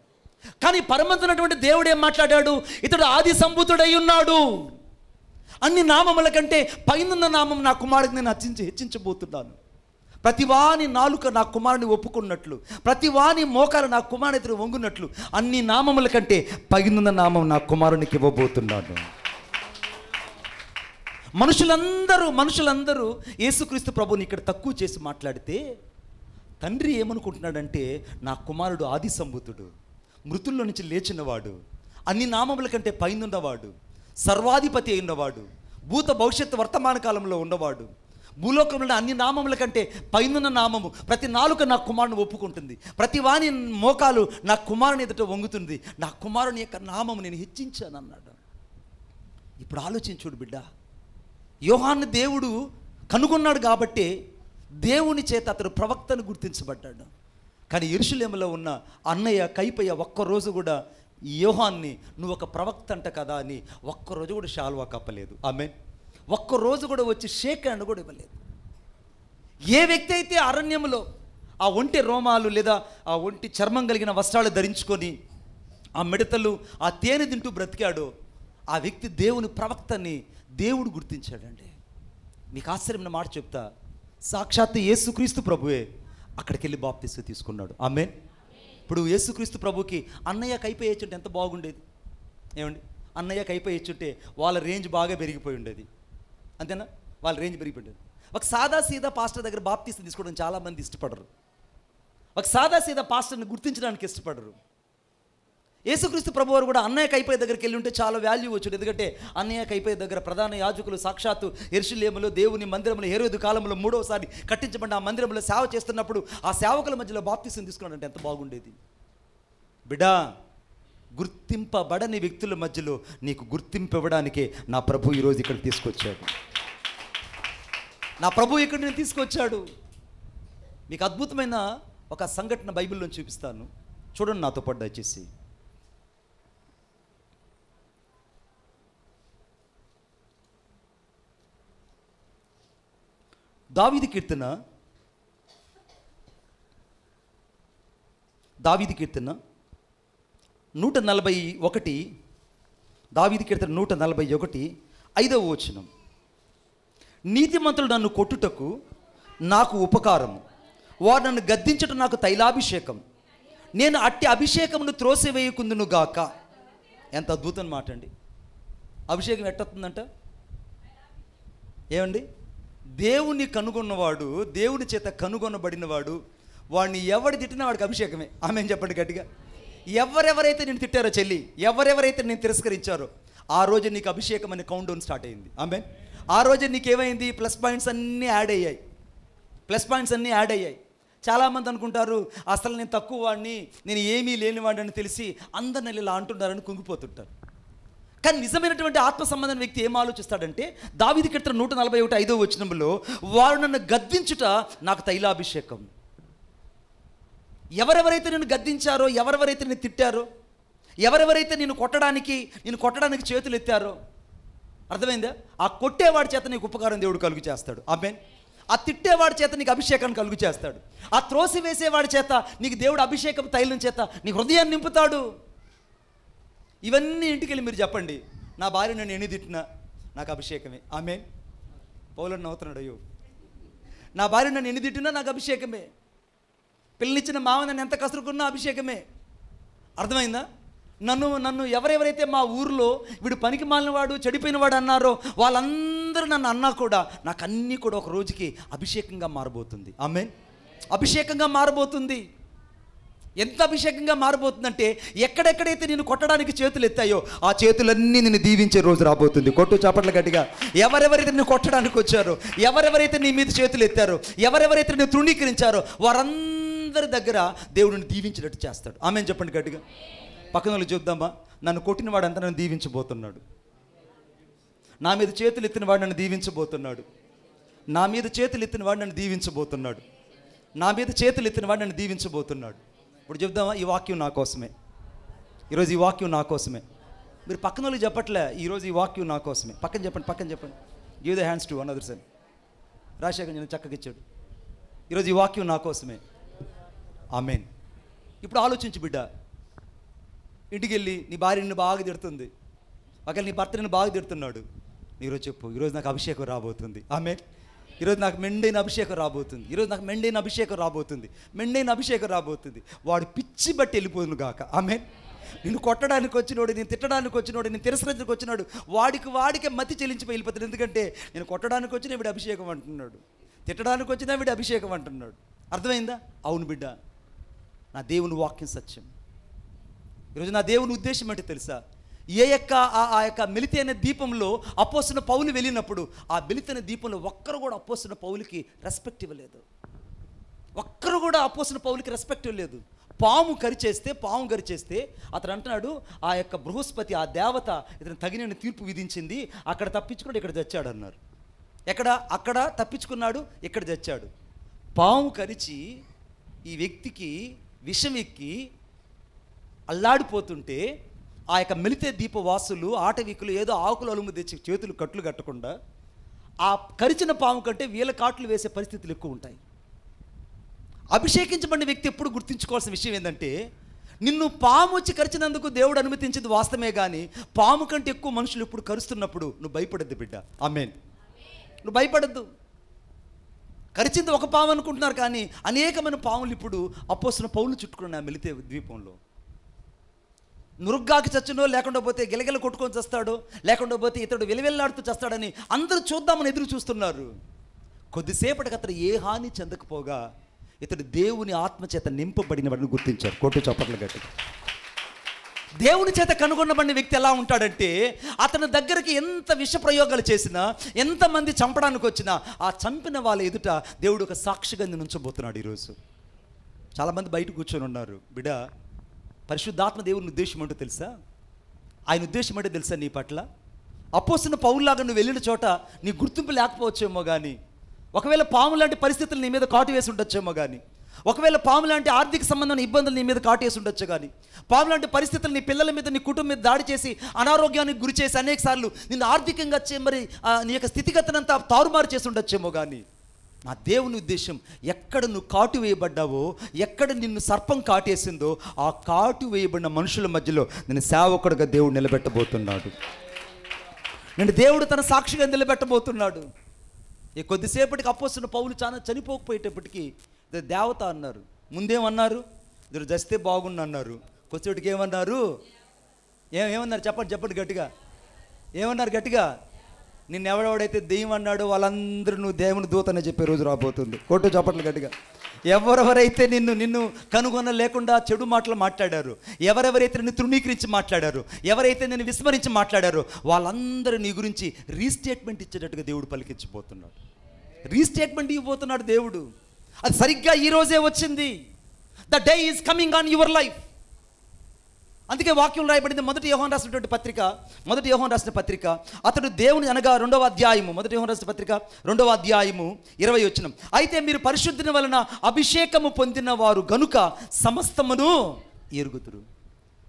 కానీ పరమంతున్నటువంటి దేవుడు ఏం మాట్లాడాడు? ఇతడు ఆది సంభూతుడై ఉన్నాడు. అన్ని నామముల కంటే పైనున్న నామం నా కుమారుడికి నేను హెచ్చించబోతున్నాను. ప్రతివాని నాలుక నా కుమారుని ఒప్పుకున్నట్లు, ప్రతివాని మోకాలు నా కుమారుని ఎదురు వంగున్నట్లు అన్ని నామముల కంటే పైనున్న నామం నా కుమారునికి ఇవ్వబోతున్నాను. మనుషులందరూ యేసుక్రీస్తు ప్రభుని ఇక్కడ తక్కువ చేసి మాట్లాడితే, తండ్రి ఏమనుకుంటున్నాడంటే, నా కుమారుడు ఆది సంభూతుడు, మృతుల్లో నుంచి లేచినవాడు, అన్ని నామముల కంటే పైనున్నవాడు, సర్వాధిపతి అయినవాడు, భూత భవిష్యత్తు వర్తమాన కాలంలో ఉన్నవాడు, భూలోకంలో అన్ని నామముల కంటే పైనున్న నామము ప్రతి నాలుక నా కుమారుని ఒప్పుకుంటుంది, ప్రతి వాని మోకాలు నా కుమారుని ఎదుట వంగుతుంది, నా కుమారుని యొక్క నామము నేను హెచ్చించాను అన్నాడు. ఇప్పుడు ఆలోచించుడు బిడ్డ, యోహాను దేవుడు కనుగొన్నాడు కాబట్టి దేవుని చేత అతడు ప్రవక్తను గుర్తించబడ్డాడు. కానీ యెరూషలేములో ఉన్న అన్నయ్య కైపయ్య ఒక్కరోజు కూడా యోహాన్ని నువ్వు ఒక ప్రవక్త అంట కదా అని ఒక్కరోజు కూడా శాల్వా కప్పలేదు. ఆమేన్. ఒక్కరోజు కూడా వచ్చి షేక్ హ్యాండ్ కూడా ఇవ్వలేదు. ఏ వ్యక్తి అయితే అరణ్యములో ఆ ఒంటి రోమాలు లేదా ఆ ఒంటి చర్మం కలిగిన వస్త్రాలు ధరించుకొని ఆ మిడతలు ఆ తేనె తింటూ బ్రతికాడో ఆ వ్యక్తి దేవుని ప్రవక్తని దేవుడు గుర్తించాడండి. మీకు ఆశ్చర్యమైన మాట చెప్తా, సాక్షాత్తు యేసుక్రీస్తు ప్రభువే అక్కడికి వెళ్ళి బాప్తిస్మం తీసుకున్నాడు. ఆమేన్. ఇప్పుడు యేసుక్రీస్తు ప్రభుకి అన్నయ్య కైపోయేచ్చుంటే ఎంత బాగుండేది ఏమండి? అన్నయ్య కైపోయేచ్చుంటే వాళ్ళ రేంజ్ బాగా పెరిగిపోయి ఉండేది, అంతేనా? వాళ్ళ రేంజ్ పెరిగిపోయింది. ఒక సాదా సీదా పాస్టర్ దగ్గర బాప్తిస్మం తీసుకోవడం చాలామంది ఇష్టపడరు. ఒక సాదా సీదా పాస్టర్ని గుర్తించడానికి ఇష్టపడరు. యేసుక్రీస్తు ప్రభువారు కూడా అన్నయ్య కైపోయే దగ్గరికి వెళ్ళి ఉంటే చాలా వాల్యూ వచ్చేది. ఎందుకంటే అన్నయ్య కైపోయే దగ్గర ప్రధాన యాజకులు సాక్షాత్తు యెరూషలేములో దేవుని మందిరంలో హేరోదు కాలంలో 3వసారి కట్టించబడిన ఆ మందిరంలో సేవ చేస్తున్నప్పుడు ఆ సేవకుల మధ్యలో బాప్తిస్మం తీసుకున్నాడంటే ఎంత బాగుండేది బిడ్డా. గుర్తింపబడని వ్యక్తుల మధ్యలో నీకు గుర్తింపు ఇవ్వడానికే నా ప్రభు ఈరోజు ఇక్కడికి తీసుకొచ్చాడు. నా ప్రభు ఇక్కడ నేను తీసుకొచ్చాడు. మీకు అద్భుతమైన ఒక సంఘటన బైబిల్లో చూపిస్తాను, చూడండి నాతో పాటు దయచేసి. దావీదు కీర్తన 141, దావీదు కీర్తన 141 5వ వచనం. నీతిమంతులు నన్ను కొట్టుటకు నాకు ఉపకారము, వారు నన్ను గద్దించుట నాకు తైలాభిషేకం, నేను అట్టి అభిషేకమును త్రోసివేయకుందును గాక. ఎంత అద్భుతం మాట అండి. అభిషేకం ఎట్టొస్తుందంట ఏమండి? దేవుని కనుగొన్నవాడు, దేవుని చేత కనుగొనబడినవాడు, వాడిని ఎవడు తిట్టినా వాడికి అభిషేకమే. ఆమేన్ చెప్పండి గట్టిగా. ఎవరెవరైతే నేను తిట్టారో చెల్లి, ఎవరెవరైతే నేను తిరస్కరించారో ఆ రోజు నీకు అభిషేకం అనే కౌంట్ డౌన్ స్టార్ట్ అయింది. ఆమేన్. ఆ రోజు నీకేమైంది? ప్లస్ పాయింట్స్ అన్నీ యాడ్ అయ్యాయి. చాలామంది అనుకుంటారు అసలు నేను తక్కువ వాడిని, నేను ఏమీ లేనివాడిని తెలిసి అందరిని ఇలా అంటున్నారని కుంగిపోతుంటారు. కానీ నిజమైనటువంటి ఆత్మ సంబంధమైన వ్యక్తి ఏం ఆలోచిస్తాడంటే, దావీదు కీర్తన 141 5వ వచనంలో వారు నన్ను గద్దించుట నాకు తైలాభిషేకం. ఎవరెవరైతే నేను గద్దించారో, ఎవరెవరైతే నేను తిట్టారో, ఎవరెవరైతే నేను కొట్టడానికి చేతులు ఎత్తారో, అర్థమైందా? ఆ కొట్టేవాడి చేత నీకు ఉపకారం దేవుడు కలుగు చేస్తాడు. ఆమేన్. ఆ తిట్టేవాడి చేత నీకు అభిషేకాన్ని కలుగు చేస్తాడు. ఆ త్రోసి వేసేవాడి చేత నీకు దేవుడు అభిషేకం తైలం చేత నీ హృదయాన్ని నింపుతాడు. ఇవన్నీ ఇంటికి వెళ్ళి మీరు చెప్పండి, నా భార్య నన్ను ఎన్ని తిట్టినా నాకు అభిషేకమే. ఆమేన్. పౌలుడు నవ్వుతున్నాడు, అయ్యో నా భార్య నన్ను ఎన్ని తిట్టినా నాకు అభిషేకమే. పిల్లనిచ్చిన మామ నన్ను ఎంత కసురుకున్నా అభిషేకమే. అర్థమైందా? నన్ను ఎవరెవరైతే మా ఊరిలో వీడు పనికి మాలినవాడు, చెడిపోయినవాడు అన్నారో వాళ్ళందరూ నన్ను అన్నా కూడా నాకు అన్నీ కూడా ఒక రోజుకి అభిషేకంగా మారబోతుంది. ఆమేన్. అభిషేకంగా మారబోతుంది. ఎంత అభిషేకంగా మారబోతుందంటే ఎక్కడెక్కడైతే నేను కొట్టడానికి చేతులు ఎత్తాయో ఆ చేతులన్నీ నిన్ను దీవించే రోజు రాబోతుంది. కొట్టు చప్పట్ల గట్టిగా. ఎవరెవరైతే నిన్ను కొట్టడానికి వచ్చారో, ఎవరెవరైతే నీ మీద చేతులు ఎత్తారో, ఎవరెవరైతే నిన్ను తృణీకరించారో వారందరి దగ్గర దేవుడిని దీవించినట్టు చేస్తాడు. ఆమేన్ చెప్పండి గట్టిగా. పక్కన వాళ్ళు చెప్దామా, నన్ను కొట్టిన వాడంతా నన్ను దీవించబోతున్నాడు. నా మీద చేతులు ఎత్తిన వాడు నన్ను దీవించబోతున్నాడు. నా మీద చేతులు ఎత్తిన వాడు నన్ను దీవించబోతున్నాడు. నా మీద చేతులు ఎత్తిన వాడు నన్ను దీవించబోతున్నాడు. ఇప్పుడు చెప్దామా, ఈ వాక్యం నా కోసమే. ఈరోజు ఈ వాక్యం నా కోసమే. మీరు పక్కన వాళ్ళు చెప్పట్లే, ఈరోజు ఈ వాక్యం నా కోసమే. పక్కన చెప్పండి. Give the hands to another son. Rajashekar నేను చక్కగా ఇచ్చాడు. ఈరోజు ఈ వాక్యం నా కోసమే. ఆమేన్. ఇప్పుడు ఆలోచించు బిడ్డ, ఇంటికి వెళ్ళి నీ భార్య నిన్ను బాగా తిడుతుంది, ఒకవేళ నీ భర్త నిన్ను బాగా తిడుతున్నాడు, ఈరోజు చెప్పు, ఈరోజు నాకు అభిషేకం రాబోతుంది. ఆమేన్. ఈరోజు నాకు మెండైన అభిషేకం రాబోతుంది. ఈరోజు నాకు మెండైన అభిషేకం రాబోతుంది. వాడు పిచ్చి బట్టి వెళ్ళిపోదును గాక. ఆమేన్. నిన్ను కొట్టడానికి వచ్చినోడు, నేను తిట్టడానికి వచ్చినోడు, నేను తిరస్కరించడానికి వచ్చినాడు వాడికే మతి చెల్లించిపోయి వెళ్ళిపోతాడు. ఎందుకంటే నేను కొట్టడానికి వచ్చిన వీడి అభిషేకం అంటున్నాడు, తిట్టడానికి వచ్చినా వీడి అభిషేకం అంటున్నాడు. అర్థమైందా? అవును బిడ్డ, నా దేవుని వాక్యం సత్యం. ఈరోజు నా దేవుని ఉద్దేశం ఏంటో తెలుసా? ఆ యొక్క మిలితైన దీపంలో అపోస్తలుడైన పౌలు వెళ్ళినప్పుడు ఆ మిలితైన దీపంలో ఒక్కరు కూడా అపోస్తలుడైన పౌలుకి రెస్పెక్ట్ ఇవ్వలేదు. ఒక్కరు కూడా అపోస్తలుడైన పౌలుకి రెస్పెక్ట్ ఇవ్వలేదు. పాము గరిచేస్తే అతను అంటున్నాడు, ఆ యొక్క బృహస్పతి, ఆ దేవత ఇతను తగిన తీర్పు విధించింది, అక్కడ తప్పించుకున్నాడు, ఇక్కడ చచ్చాడు అన్నారు. అక్కడ తప్పించుకున్నాడు, ఇక్కడ చచ్చాడు. పాము కరిచి ఈ వ్యక్తికి విషం ఎక్కి అల్లాడిపోతుంటే ఆ యొక్క మిలితే దీపవాసులు, ఆటవికులు ఏదో ఆకులు అలుము తెచ్చి చేతులు కట్లు కట్టకుండా ఆ కరిచిన పాము కంటే వీళ్ళ కాట్లు వేసే పరిస్థితులు ఎక్కువ ఉంటాయి. అభిషేకించబడిన వ్యక్తి ఎప్పుడు గుర్తుంచుకోవాల్సిన విషయం ఏంటంటే, నిన్ను పాము వచ్చి కరిచినందుకు దేవుడు అనుమతించింది వాస్తవమే, కానీ పాము కంటే ఎక్కువ మనుషులు ఎప్పుడు కరుస్తున్నప్పుడు నువ్వు భయపడద్దు బిడ్డ. ఆమేన్. నువ్వు భయపడద్దు. కరిచింది ఒక పాము అనుకుంటున్నారు, కానీ అనేకమైన పాములు ఇప్పుడు అపోస్తలుడైన పౌలు చుట్టుకున్న మిలితే ద్వీపంలో. నురుగ్గాకి చచ్చునో, లేకుండా పోతే గిలగిల కొట్టుకొని చస్తాడో, లేకుండా పోతే ఇతడు వెలివెల్లాడుతూ చస్తాడని అందరూ చూద్దామని ఎదురు చూస్తున్నారు. కొద్దిసేపటికి అతడు ఏ హాని చెందకపోగా ఇతడు దేవుని ఆత్మచేత నింపబడిన వాడిని గుర్తించారు. కోటు చప్పట్లు గట్టి. దేవుని చేత కనుగొనబడిన వ్యక్తి ఎలా ఉంటాడంటే, అతని దగ్గరికి ఎంత విష ప్రయోగాలు చేసినా, ఎంతమంది చంపడానికి వచ్చినా ఆ చంపిన వాళ్ళ ఎదుట దేవుడు ఒక సాక్షిగా ఉంచబోతున్నాడు. ఈరోజు చాలామంది బయట కూర్చొని ఉన్నారు. బిడ్డ, పరిశుద్ధాత్మ దేవుని ఉద్దేశం ఏంటో తెలుసా? ఆయన ఉద్దేశం ఏంటో తెలుసా నీ పట్ల? అపోస్తలుడైన పౌలులాగా నువ్వు వెళ్ళిన చోట నీ గుర్తింపు లేకపోవచ్చేమో, కానీ ఒకవేళ పాము లాంటి పరిస్థితులు నీ మీద కాటు వేసి ఉండొచ్చేమో, కానీ ఒకవేళ పాము లాంటి ఆర్థిక సంబంధమైన ఇబ్బందులు నీ మీద కాటు వేసి ఉండొచ్చు, కానీ పాము లాంటి పరిస్థితులు నీ పిల్లల మీద, నీ కుటుంబం మీద దాడి చేసి అనారోగ్యానికి గురి చేసి అనేక సార్లు నిన్ను ఆర్థికంగా మరి నీ యొక్క స్థితిగతినంతా తారుమారు చేసి ఉండొచ్చేమో, కానీ నా దేవుని ఉద్దేశం, ఎక్కడ నువ్వు కాటు వేయబడ్డావో, ఎక్కడ నిన్ను సర్పం కాటేసిందో ఆ కాటు వేయబడిన మనుషుల మధ్యలో నేను సేవకుడిగా దేవుడు నిలబెట్టబోతున్నాడు. నేను దేవుడు తన సాక్షిగా నిలబెట్టబోతున్నాడు. ఈ కొద్దిసేపటికి అపోస్తలుడైన పౌలు చాలా చనిపోకపోయేటప్పటికీ దేవత అన్నారు. ముందేమన్నారు? ఇద్దరు చస్తే బాగుండు అన్నారు. కొద్దిసేపటికి ఏమన్నారు? ఏమన్నారు? చెప్పండి గట్టిగా. ఏమన్నారు గట్టిగా? నిన్నెవడెవడైతే దెయ్యం అన్నాడో వాళ్ళందరూ నువ్వు దేవుని దూతనే చెప్పే రోజు రాబోతుంది. కొట్టు చప్పట్లు గట్టిగా. ఎవరెవరైతే నిన్ను కనుగొన లేకుండా చెడు మాటలు మాట్లాడారు, ఎవరెవరైతే నిన్ను తృణీకరించి మాట్లాడారు, ఎవరైతే నిన్ను విస్మరించి మాట్లాడారో వాళ్ళందరూ నీ గురించి రీస్టేట్మెంట్ ఇచ్చేటట్టుగా దేవుడు పలికించిపోతున్నాడు. రీస్టేట్మెంట్ ఇవ్వబోతున్నాడు దేవుడు. అది సరిగ్గా ఈరోజే వచ్చింది. The day is coming on your life. అందుకే వాక్యం రాయబడింది. మొదటి యోహాను రాసిన పత్రిక అతడు దేవుని అనగా 2వ అధ్యాయము, మొదటి యోహాను రాసిన పత్రిక 2వ అధ్యాయము 20వ వచనం. అయితే మీరు పరిశుద్ధుని వలన అభిషేకము పొందిన వారు గనుక సమస్తమును ఎరుగుదురు.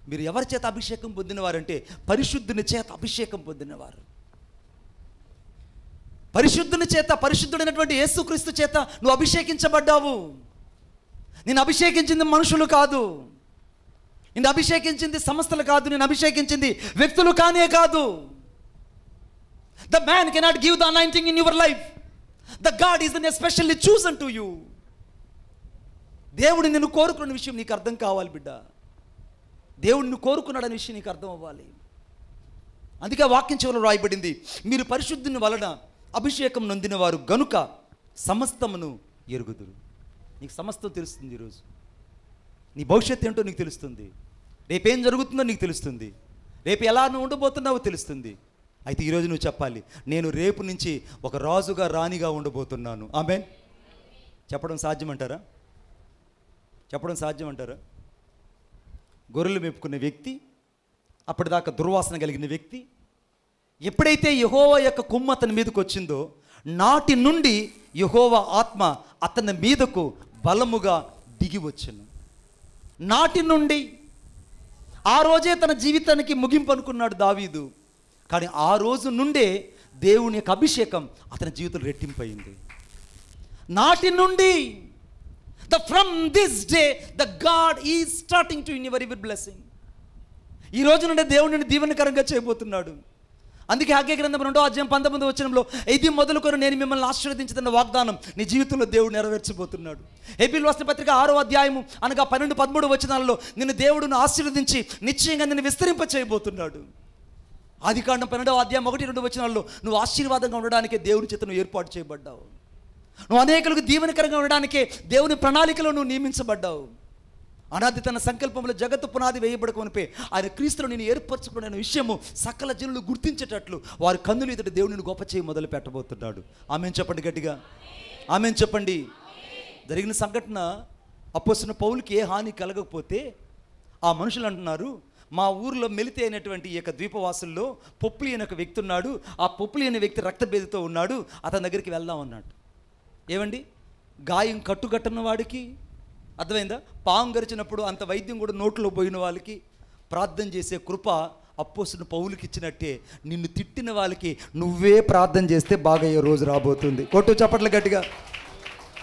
మీరు ఎవరి చేత అభిషేకం పొందినవారంటే పరిశుద్ధుని చేత అభిషేకం పొందినవారు. పరిశుద్ధుని చేత, పరిశుద్ధుడైనటువంటి యేసుక్రీస్తు చేత నువ్వు అభిషేకించబడ్డావు. నేను అభిషేకించింది మనుషులు కాదు, నేను అభిషేకించింది సంస్థలు కాదు, నేను అభిషేకించింది వ్యక్తులు కానే కాదు. The man cannot give the anointing in your life. The God is especially chosen to you. దేవుడు నిన్ను కోరుకున్న విషయం నీకు అర్థం కావాలి బిడ్డ. దేవుడిని కోరుకున్నాడనే విషయం నీకు అర్థం అవ్వాలి. అందుకే వాక్యం చివరలో రాయబడింది, మీరు పరిశుద్ధుని వలన అభిషేకం నొందిన వారు గనుక సమస్తమును ఎరుగుదురు. నీకు సమస్తం తెలుస్తుంది. ఈరోజు నీ భవిష్యత్తు ఏంటో నీకు తెలుస్తుంది. రేపేం జరుగుతుందో నీకు తెలుస్తుంది. రేపు ఎలా నువ్వు ఉండబోతున్నావో తెలుస్తుంది. అయితే ఈరోజు నువ్వు చెప్పాలి, నేను రేపు నుంచి ఒక రాజుగా రాణిగా ఉండబోతున్నాను. ఆమేన్. చెప్పడం సాధ్యమంటారా? చెప్పడం సాధ్యమంటారా? గొర్రెలు మేపుకునే వ్యక్తి, అప్పటిదాకా దుర్వాసన కలిగిన వ్యక్తి, ఎప్పుడైతే యెహోవా యొక్క కొమ్ము అతని మీదకు వచ్చిందో నాటి నుండి యెహోవా ఆత్మ అతని మీదకు బలముగా దిగి వచ్చెను. నాటి నుండి ఆ రోజే తన జీవితానికి ముగింపు అనుకున్నాడు దావీదు. కానీ ఆ రోజు నుండే దేవుని యొక్క అభిషేకం అతని జీవితం రెట్టింపయింది. నాటి నుండి from this day the God is starting to give every blessing. ఈ రోజు నుండి దేవుడిని దీవెనకరంగా చేయబోతున్నాడు. అందుకే హగ్గై గ్రంథం 2వ అధ్యాయం 19వ వచనంలో, ఇది మొదలుకొని నేను మిమ్మల్ని ఆశీర్వదించుతున్న వాగ్దానం నీ జీవితంలో దేవుడు నెరవేర్చబోతున్నాడు. హెబ్రీయుల రాసిన పత్రిక 6వ అధ్యాయము అనగా 12, 13 వచనాల్లో నిన్ను దేవుడును ఆశీర్వదించి నిశ్చయంగా నిన్ను విస్తరింప చేయబోతున్నాడు. ఆదికాండం 12వ అధ్యాయం 1, 2 వచనాల్లో నువ్వు ఆశీర్వాదంగా ఉండడానికే దేవుని చేత నువ్వు ఏర్పాటు చేయబడ్డావు. నువ్వు అనేకులకు దీవెనకరంగా ఉండడానికే దేవుని ప్రణాళికలో నువ్వు నియమించబడ్డావు. అనాది తన సంకల్పంలో జగత్తు పునాది వేయబడకమునిపే ఆయన క్రీస్తులో నేను ఏర్పరచుకున్న విషయము సకల జనులు గుర్తించేటట్లు వారి కన్నులు ఎదుట దేవుడిని గొప్ప చేయి మొదలు పెట్టబోతున్నాడు. ఆమేన్ చెప్పండి గట్టిగా, ఆమేన్ చెప్పండి. జరిగిన సంఘటన అపోస్తలుడైన పౌలుకి ఏ హాని కలగకపోతే ఆ మనుషులు అంటున్నారు, మా ఊరిలో మెలితే అయినటువంటి ఈ యొక్క ద్వీపవాసుల్లో పొప్లి అనే ఒక వ్యక్తి ఉన్నాడు, ఆ పొప్లి అనే వ్యక్తి రక్తభేదితో ఉన్నాడు, అతని దగ్గరికి వెళ్దాం అన్నాడు. ఏమండి, గాయం కట్టుకట్టున్న వాడికి అర్థమైందా? పాము గరిచినప్పుడు అంత వైద్యం కూడా నోట్లో పోయిన వాళ్ళకి ప్రార్థన చేసే కృప అపోస్తలుడైన పౌలుకి ఇచ్చినట్టే నిన్ను తిట్టిన వాళ్ళకి నువ్వే ప్రార్థన చేస్తే బాగయ్యే రోజు రాబోతుంది. కొట్టు చప్పట్లు గట్టిగా.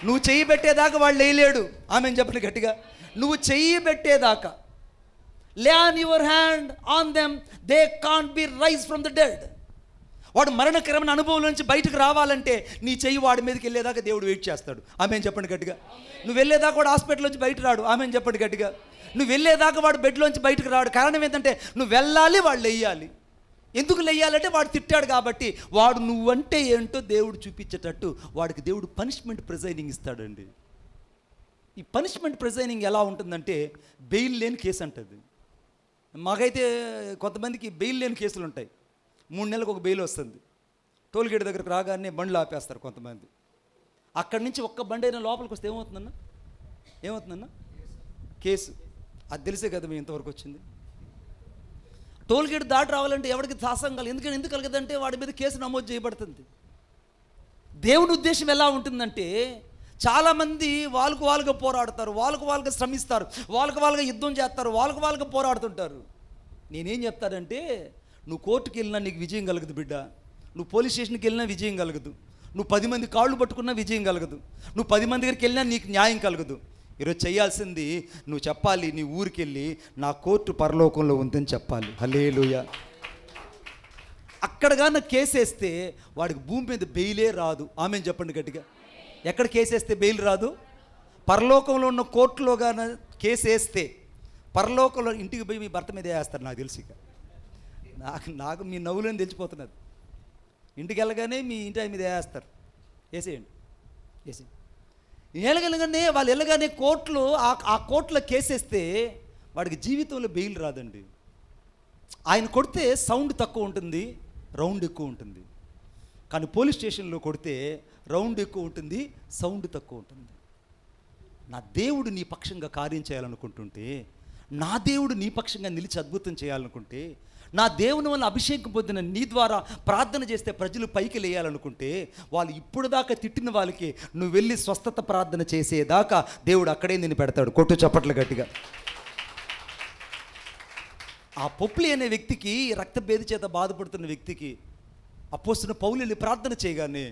నువ్వు చెయ్యి పెట్టేదాకా వాళ్ళు వేయలేడు. ఆమెను చెప్పండి గట్టిగా. నువ్వు చెయ్యి పెట్టేదాకా, lay on your hand on them, they can't be rise from the dead. వాడు మరణకరమైన అనుభవం నుంచి బయటకు రావాలంటే నీ చెయ్యి వాడి మీదకి వెళ్ళేదాకా దేవుడు వెయిట్ చేస్తాడు. ఆమెను చెప్పండి గట్టిగా. నువ్వు వెళ్ళేదాకా వాడు హాస్పిటల్లోంచి బయట రాడు. ఆమెను చెప్పండి గట్టిగా. నువ్వు వెళ్ళేదాకా వాడు బెడ్లోంచి బయటకు రాడు. కారణం ఏంటంటే నువ్వు వెళ్ళాలి, వాళ్ళు వెయ్యాలి. ఎందుకు వెయ్యాలంటే వాడు తిట్టాడు కాబట్టి. వాడు నువ్వంటే ఏంటో దేవుడు చూపించేటట్టు వాడికి దేవుడు పనిష్మెంట్ ప్రిజైనింగ్ ఇస్తాడండి. ఈ పనిష్మెంట్ ప్రిజైనింగ్ ఎలా ఉంటుందంటే బెయిల్ లేని కేసు అంటుంది. మాకైతే కొంతమందికి బెయిల్ లేని కేసులు ఉంటాయి. 3 నెలలకు ఒక బెయిల్ వస్తుంది. టోల్గేట్ దగ్గరకు రాగానే బండ్లు ఆపేస్తారు కొంతమంది. అక్కడి నుంచి ఒక్క బండి అయినా లోపలికి వస్తే ఏమవుతుందన్నా కేసు. అది తెలిసే కదా మేము ఇంతవరకు వచ్చింది. టోల్గేట్ దాటి రావాలంటే ఎవరికి సాహసం కాదు. ఎందుకు కలగదంటే వాడి మీద కేసు నమోదు చేయబడుతుంది. దేవుని ఉద్దేశం ఎలా ఉంటుందంటే చాలామంది వాళ్ళుగా పోరాడతారు, వాళ్ళుగా శ్రమిస్తారు, వాళ్ళుగా యుద్ధం చేస్తారు, వాళ్ళుగా పోరాడుతుంటారు. నేనేం చెప్తానంటే, నువ్వు కోర్టుకి వెళ్ళినా నీకు విజయం కలగదు బిడ్డ. నువ్వు పోలీస్ స్టేషన్కి వెళ్ళినా విజయం కలగదు. నువ్వు 10 మంది కాళ్ళు పట్టుకున్నా విజయం కలగదు. నువ్వు 10 మంది దగ్గరికి వెళ్ళినా నీకు న్యాయం కలగదు. ఈరోజు చేయాల్సింది నువ్వు చెప్పాలి, నీ ఊరికి వెళ్ళి నా కోర్టు పరలోకంలో ఉందని చెప్పాలి. హల్లెలూయా. అక్కడగానే కేసేస్తే వాడికి భూమి మీద బెయిలే రాదు. ఆమెను చెప్పండి గట్టిగా. ఎక్కడ కేసేస్తే బెయిల్ రాదు? పరలోకంలో ఉన్న కోర్టులో కానీ కేసేస్తే పరలోకంలో ఇంటికి పోయి మీ భర్త మీద వేస్తారు. నాకు తెలిసి నాకు మీ నవ్వులని తెలిసిపోతున్నది. ఇంటికి వెళ్ళగానే మీ ఇంటి మీద వేస్తారు. వేసేయండి. వాళ్ళు వెళ్ళగానే కోర్టులో ఆ కోర్టులో కేసేస్తే వాడికి జీవితంలో బెయిల్ రాదండి. ఆయన కొడితే సౌండ్ తక్కువ ఉంటుంది, రౌండ్ ఎక్కువ ఉంటుంది. కానీ పోలీస్ స్టేషన్లో కొడితే రౌండ్ ఎక్కువ ఉంటుంది, సౌండ్ తక్కువ ఉంటుంది. నా దేవుడు నీ పక్షంగా కార్యం చేయాలనుకుంటుంటే, నా దేవుడు నీ పక్షంగా నిలిచి అద్భుతం చేయాలనుకుంటే, నా దేవుని వల్ల అభిషేకం పొందిన నీ ద్వారా ప్రార్థన చేస్తే ప్రజలు పైకి లేయాలనుకుంటే, వాళ్ళు ఇప్పుడు దాకా తిట్టిన వాళ్ళకి నువ్వు వెళ్ళి స్వస్థత ప్రార్థన చేసేదాకా దేవుడు అక్కడే నిన్ను పెడతాడు. కొట్టు చప్పట్లు గట్టిగా. ఆ పొప్లి అనే వ్యక్తికి, రక్తభేది చేత బాధపడుతున్న వ్యక్తికి అపోస్తలుడైన పౌలు వెళ్ళి ప్రార్థన చేయగానే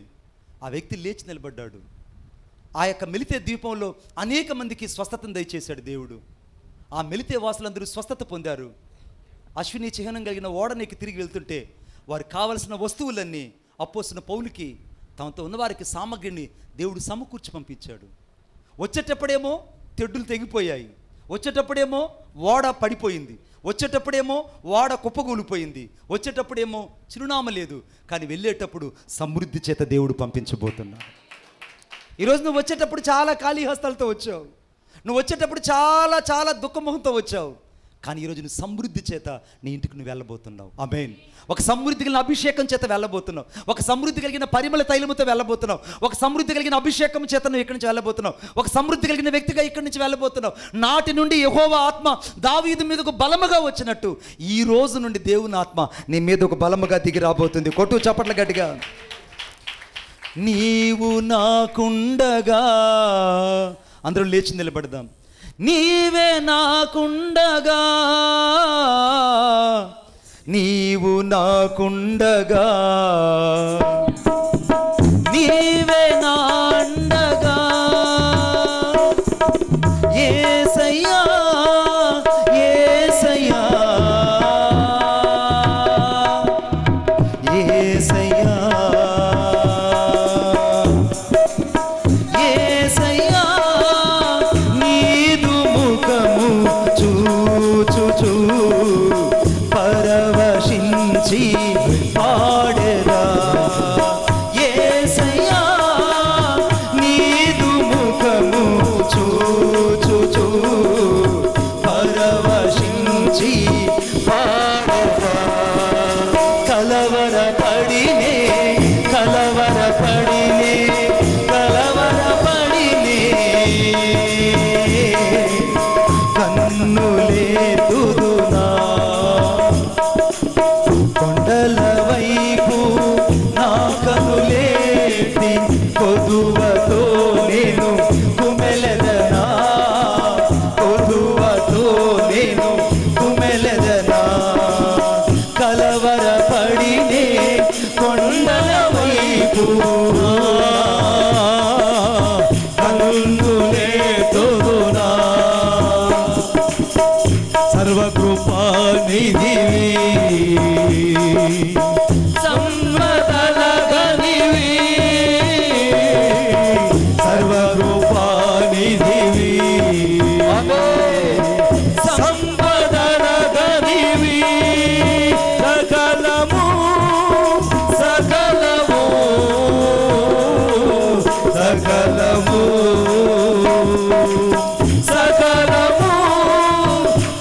ఆ వ్యక్తి లేచి నిలబడ్డాడు. ఆ యొక్క మెలితే ద్వీపంలో అనేక మందికి స్వస్థతను దయచేశాడు దేవుడు. ఆ మెలితే వాసులందరూ స్వస్థత పొందారు. అశ్విని చిహ్నం కలిగిన ఓడనికి తిరిగి వెళ్తుంటే వారికి కావలసిన వస్తువులన్నీ అపోస్తలుడైన పౌలుకి, తమతో ఉన్నవారికి సామగ్రిని దేవుడు సమకూర్చి పంపించాడు. వచ్చేటప్పుడేమో తెడ్డులు తెగిపోయాయి. వచ్చేటప్పుడేమో ఓడ పడిపోయింది, వచ్చేటప్పుడేమో ఓడ కుప్పగూలిపోయింది, వచ్చేటప్పుడేమో చిరునామా లేదు. కానీ వెళ్ళేటప్పుడు సమృద్ధి చేత దేవుడు పంపించబోతున్నాడు. ఈరోజు నువ్వు వచ్చేటప్పుడు చాలా ఖాళీ హస్తాలతో వచ్చావు, నువ్వు వచ్చేటప్పుడు చాలా చాలా దుఃఖముఖంతో వచ్చావు. కానీ ఈరోజు నువ్వు సమృద్ధి చేత నీ ఇంటికి నువ్వు వెళ్ళబోతున్నావు. ఆమేన్. ఒక సమృద్ధి కలిగిన అభిషేకం చేత వెళ్ళబోతున్నావు, ఒక సమృద్ధి కలిగిన పరిమళ తైలముతో వెళ్ళబోతున్నావు, ఒక సమృద్ధి కలిగిన అభిషేకం చేత నువ్వు ఇక్కడి నుంచి వెళ్ళబోతున్నావు, ఒక సమృద్ధి కలిగిన వ్యక్తిగా ఇక్కడి నుంచి వెళ్ళబోతున్నావు. నాటి నుండి యెహోవా ఆత్మ దావీదు మీదకు బలముగా వచ్చినట్టు ఈ రోజు నుండి దేవుని ఆత్మ నీ మీద ఒక బలముగా దిగి రాబోతుంది. కొట్టు చప్పట్ల గట్టిగా. నీవు నాకుండగా, అందరూ లేచి నిలబడదాం. నీవే నాకుండగా, నీవు నాకుండగా, నీవే నా అండగా, యేసయ్యా యేసయ్యా యేసయ్యా పరవశించి పాడెదా. యేసయ్యా నీదు ముఖము చూచుచు పరవశించి పాడెదా. కలవరపడినే కలవరపడినే కలవరపడినే కన్నులేతుదునా కొండల వైపు నా కనులేటి కొదువతో నేను కుమెలెదనా, కొదువతో నేను కుమెలెదనా. కలవరపడినే కొండల వైపు కన్నులేతుదునా. సర్వకృపానిధివి సంపదలగనివి, సర్వకృపానిధివి సంపదలగనివి. సకలము సకలము సకలము సకలము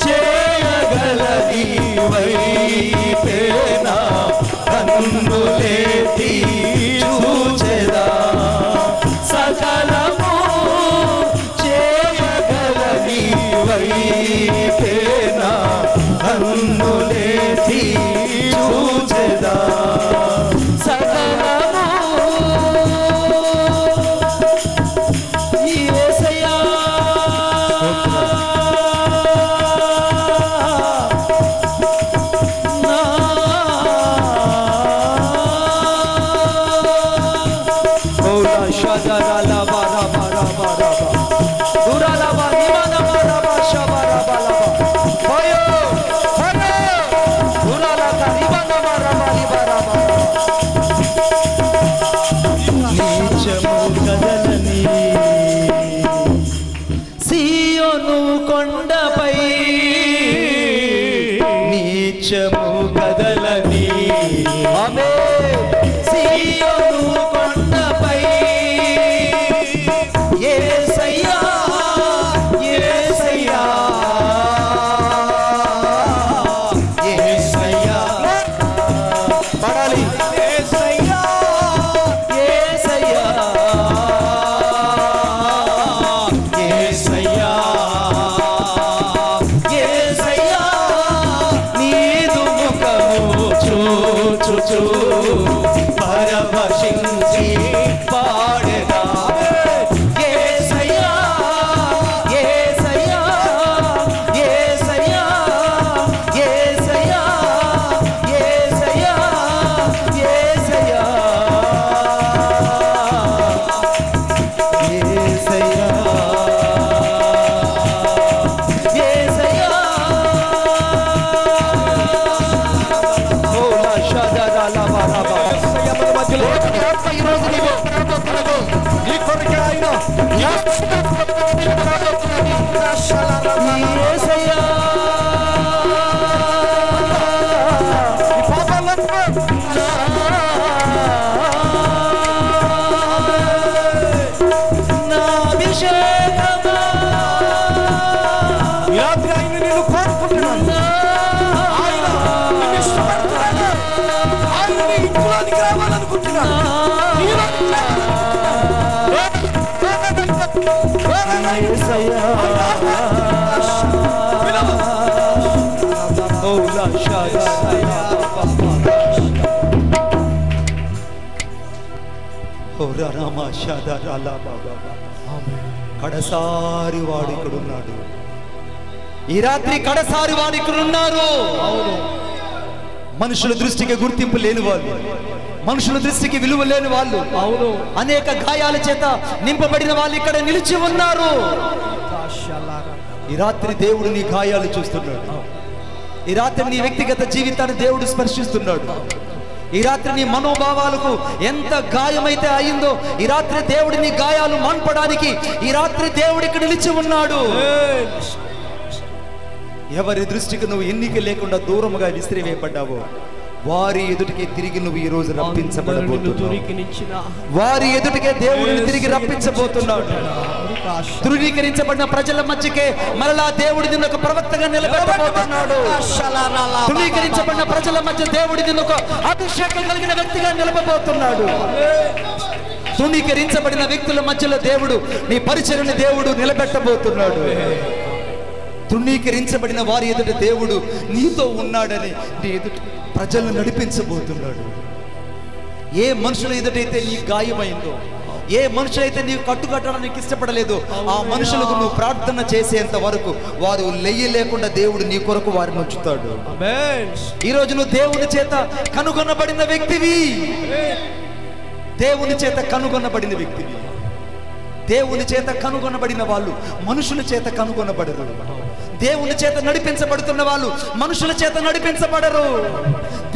చేయగలది వైపేనా కన్నులేటి చూచెదా. సకలము చేయగలది వైపేనా కన్నులేటి చూచెదా. సకలము యేసయ్యా సీయోను కొండపై నీచము కదలని. ఆమేన్. సీయోను కొండపై యేసయ్యా యేసయ్యా యేసయ్యా పడాలి. యేసయ్యా యేసయ్యా యేసయ్యా యేసయ్యా నీదు ముఖము చూచుచు పరవశించి పాడెదా. యేసయ్యా యేసయ్యా యేసయ్యా యేసయ్యా యేసయ్యా యేసయ్యా యేసయ్యా యేసయ్యా. ఓలా షదరా లబా రబా. యేసయ్యా మన మధ్యలో ఆత్మ ఈ రోజు నీవు నీ కొరకే ఆయన యేసయ్యా నా అభిషేకమా ఈ రాత్రి ఆయన నిన్ను కోరుకుంటున్నాను. ఆయన నిన్ను ఇష్టపడుతున్నాడు. ఆయన నీ ఇంట్లోనికి రావాలనుకుంటున్నాడు. కడసారి వాడు ఇక్కడ ఉన్నాడు. ఈ రాత్రి కడసారి వాడు ఇక్కడ ఉన్నారు. మనుషుల దృష్టికి గుర్తింపు లేని వాళ్ళు, మనుషుల దృష్టికి విలువ లేని వాళ్ళు, అవును, అనేక గాయాల చేత నింపబడిన వాళ్ళు ఇక్కడ నిలిచి ఉన్నారు. ఈ రాత్రి దేవుడు నీ గాయాలు చూస్తున్నాడు. ఈ రాత్రి నీ వ్యక్తిగత జీవితాన్ని దేవుడు స్పర్శిస్తున్నాడు. ఈ రాత్రి నీ మనోభావాలకు ఎంత గాయమైతే అయిందో ఈ రాత్రి దేవుడి నీ గాయాలు మాన్పడానికి ఈ రాత్రి దేవుడు ఇక్కడ నిలిచి ఉన్నాడు. ఎవరి దృష్టికి నువ్వు ఎన్నిక లేకుండా దూరముగా విసిరివేయబడ్డావో వారి ఎదుటికే తిరిగి నువ్వు ఈ రోజు రప్పించబడబోతున్నావు. వారి ఎదుటికే దేవుడిని తిరిగి రప్పించబోతున్నాడు. ధృవీకరించబడిన ప్రజల మధ్యకే మరలా దేవుడి నిన్ను ఒక ప్రవక్తగా నిలబెట్టబోతున్నాడు. ధృవీకరించబడిన ప్రజల మధ్య దేవుడి నిన్ను ఒక అభిషేకం కలిగిన వ్యక్తిగా నిలబడబోతున్నాడు. ధృవీకరించబడిన వ్యక్తుల మధ్యలో దేవుడు నీ పరిచర్యని దేవుడు నిలబెట్టబోతున్నాడు. తృణీకరించబడిన వారి ఎదుట దేవుడు నీతో ఉన్నాడని నీ ఎదుట ప్రజలను నడిపించబోతున్నాడు. ఏ మనుషుల ఎదుటైతే నీ గాయమైందో, ఏ మనుషులైతే నీవు కట్టుకట్టడానికి ఇష్టపడలేదో ఆ మనుషులకు నువ్వు ప్రార్థన చేసేంత వరకు వారు లేకుండా దేవుడు నీ కొరకు వారిని ఉంచుతాడు. ఈరోజు నువ్వు దేవుని చేత కనుగొనబడిన వ్యక్తివి. దేవుని చేత కనుగొనబడిన వ్యక్తివి. దేవుని చేత కనుగొనబడిన వాళ్ళు మనుషుల చేత కనుగొనబడరు. దేవుని చేత నడిపించబడుతున్న వాళ్ళు మనుషుల చేత నడిపించబడరు.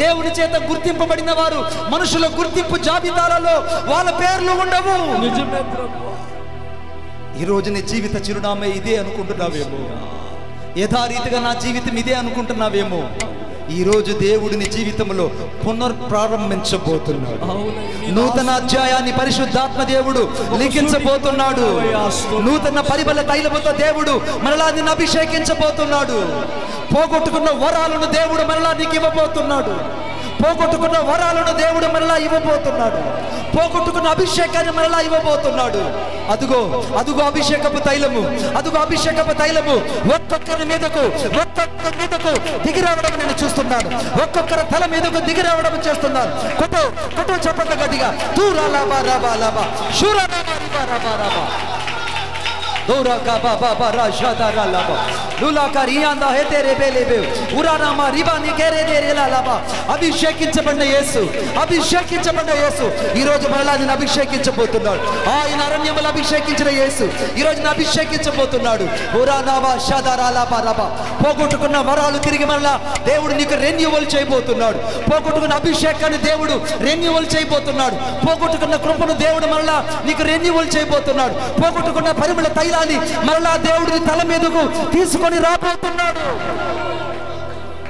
దేవుని చేత గుర్తింపబడిన వారు మనుషుల గుర్తింపు జాబితాలలో వాళ్ళ పేర్లు ఉండవు. ఈరోజు నీ జీవిత చిరునామా ఇదే అనుకుంటున్నావేమో, యథారీతిగా నా జీవితం ఇదే అనుకుంటున్నావేమో. ఈ రోజు దేవుడిని జీవితంలో పునర్ప్రారంభించబోతున్నాడు. నూతన అధ్యాయాన్ని పరిశుద్ధాత్మ దేవుడు లిఖించబోతున్నాడు. నూతన పరిమళ తైలముతో దేవుడు మరలా నిన్ను అభిషేకించబోతున్నాడు. పోగొట్టుకున్న వరాలను దేవుడు మరలా నీకు ఇవ్వబోతున్నాడు. పోగొట్టుకున్న వరాలను దేవుడు మరలా ఇవ్వబోతున్నాడు. పోగొట్టుకున్న అభిషేకాన్ని మరలా ఇవ్వబోతున్నాడు. అదుగో అదుగో అభిషేకపు తైలము, అదుగో అభిషేకపు తైలము ఒక్కొక్కరి మీదకు దిగిరావడం నేను చూస్తున్నాను. ఒక్కొక్కరి తల మీదకు దిగిరావడం చేస్తున్నాను. కొట్టు కొట్టు చెప్పండి గట్టిగా. తూరాలాబా రాబా లాబా షూరాలాబా రిబా రాబా రాబా దౌరాకా బాబా బారా షాదారా లాబా లూలాకా రియాందా హే తేరే బేలేబే ఉరానామా రిబాని కేరే దేరే లాబా. అభిషేకించబడిన యేసు, అభిషేకించబడిన యేసు ఈ రోజు మరలా నేను అభిషేకించబోతున్నాడు. ఆయన అరణ్యములో అభిషేకించిన యేసు ఈ రోజు నేను అభిషేకించబోతున్నాడు. ఉరానామా షాదారా లాబా రాబా. పోగొట్టుకున్న వరాలు తిరిగి మరలా దేవుడు నీకు రెన్యూవల్ చేయబోతున్నాడు. పోగొట్టుకున్న అభిషేకాన్ని దేవుడు రెన్యూవల్ చేయబోతున్నాడు. పోగొట్టుకున్న కృపను దేవుడు మరలా నీకు రెన్యూవల్ చేయబోతున్నాడు. పోగొట్టుకున్న పరిమళ తైలాన్ని మరలా దేవుడిని తల మీదకు తీసుకొని రాబోతున్నాడు.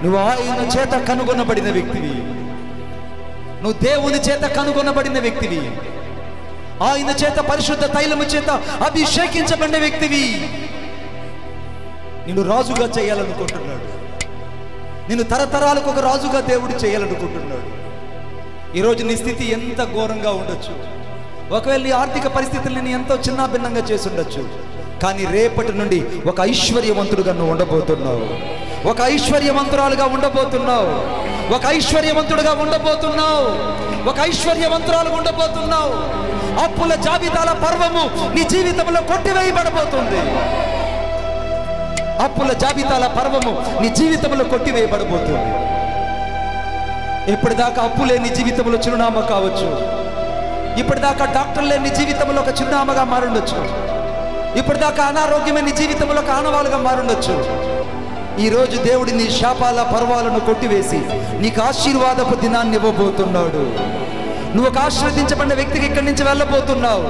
నువ్వు ఆయన చేత కనుగొనబడిన వ్యక్తివి. నువ్వు దేవుని చేత కనుగొనబడిన వ్యక్తివి. ఆయన చేత పరిశుద్ధ తైలము చేత అభిషేకించబడిన వ్యక్తివి. నిన్ను రాజుగా చేయాలనుకుంటున్నాడు. నిన్ను తరతరాలకు ఒక రాజుగా దేవుడు చేయాలనుకుంటున్నాడు. ఈరోజు నీ స్థితి ఎంత ఘోరంగా ఉండొచ్చు. ఒకవేళ నీ ఆర్థిక పరిస్థితుల్ని ఎంతో చిన్న భిన్నంగా చేసి ఉండొచ్చు. కానీ రేపటి నుండి ఒక ఐశ్వర్యవంతుడుగా నువ్వు ఉండబోతున్నావు. ఒక ఐశ్వర్యవంతురాలుగా ఉండబోతున్నావు. ఒక ఐశ్వర్యవంతుడుగా ఉండబోతున్నావు. ఒక ఐశ్వర్యవంతురాలుగా ఉండబోతున్నావు. అప్పుల జాబితాల పర్వము నీ జీవితంలో కొట్టివేయబడబోతుంది. అప్పుల జాబితాల పర్వము నీ జీవితంలో కొట్టివేయబడబోతుంది. ఇప్పటిదాకా అప్పులే నీ జీవితంలో చిరునామా కావచ్చు. ఇప్పటిదాకా డాక్టర్లే నీ జీవితంలో ఒక చిరునామాగా మారుండొచ్చు. ఇప్పటిదాకా అనారోగ్యమే నీ జీవితంలో ఒక ఆనవాలుగా మారుండొచ్చు. ఈరోజు దేవుడు నీ శాపాల పర్వాలను కొట్టివేసి నీకు ఆశీర్వాదపు దినాన్ని ఇవ్వబోతున్నాడు. నువ్వు ఒక ఆశీర్వదించబడిన వ్యక్తికి ఇక్కడి నుంచి వెళ్ళబోతున్నావు.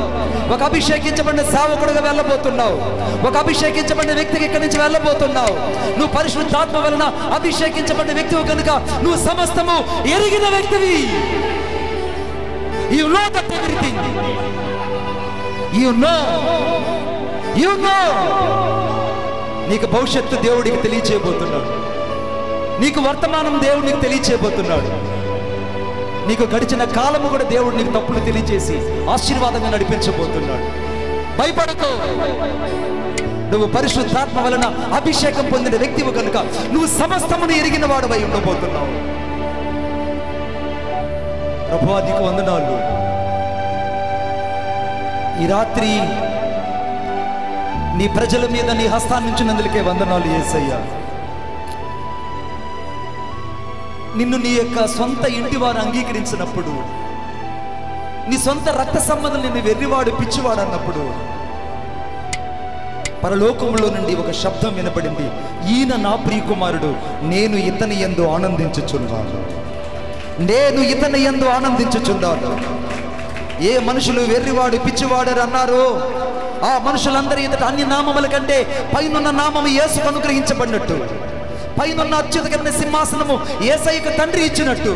ఒక అభిషేకించబడిన సేవకుడుగా వెళ్ళబోతున్నావు. ఒక అభిషేకించబడిన వ్యక్తికి ఇక్కడి నుంచి వెళ్ళబోతున్నావు. నువ్వు పరిశుద్ధాత్మ వలన అభిషేకించబడిన వ్యక్తివి కనుక నువ్వు సమస్తము ఎరిగిన వ్యక్తివి. You know that everything. You know. నీకు భవిష్యత్తు దేవుడికి తెలియచేయబోతున్నాడు. నీకు వర్తమానం దేవుడు నీకు తెలియచేయబోతున్నాడు. నీకు గడిచిన కాలము కూడా దేవుడు నీకు తప్పులు తెలియచేసి ఆశీర్వాదంగా నడిపించబోతున్నాడు. భయపడకు. నువ్వు పరిశుద్ధాత్మ వలన అభిషేకం పొందిన వ్యక్తివి కనుక నువ్వు సమస్తమును ఎరిగిన వాడువై ఉండబోతున్నావు. ప్రభువా నీకు వందనాలు. ఈ రాత్రి నీ ప్రజల మీద నీ హస్తాన్ని ఉంచినందుకే వందనాలు యేసయ్యా. నిన్ను నీ యొక్క సొంత ఇంటి వారు అంగీకరించినప్పుడు, నీ సొంత రక్త సంబంధం నిన్ను వెర్రివాడు పిచ్చివాడు అన్నప్పుడు పరలోకంలో నుండి ఒక శబ్దం వినపడింది, ఈయన నా ప్రియకుమారుడు, నేను ఇతని యందు ఆనందించుచున్నాను. నేను ఇతని యందు ఆనందించుచున్నాను. ఏ మనుషులు వెర్రివాడు పిచ్చివాడు అన్నారో ఆ మనుషులందరి ఎదుట అన్ని నామముల కంటే పైనున్న నామము యేసుకు అనుగ్రహించబడినట్టు, పైనున్న అత్యుతమైన సింహాసనము యేసయ్యకు తండ్రి ఇచ్చినట్టు,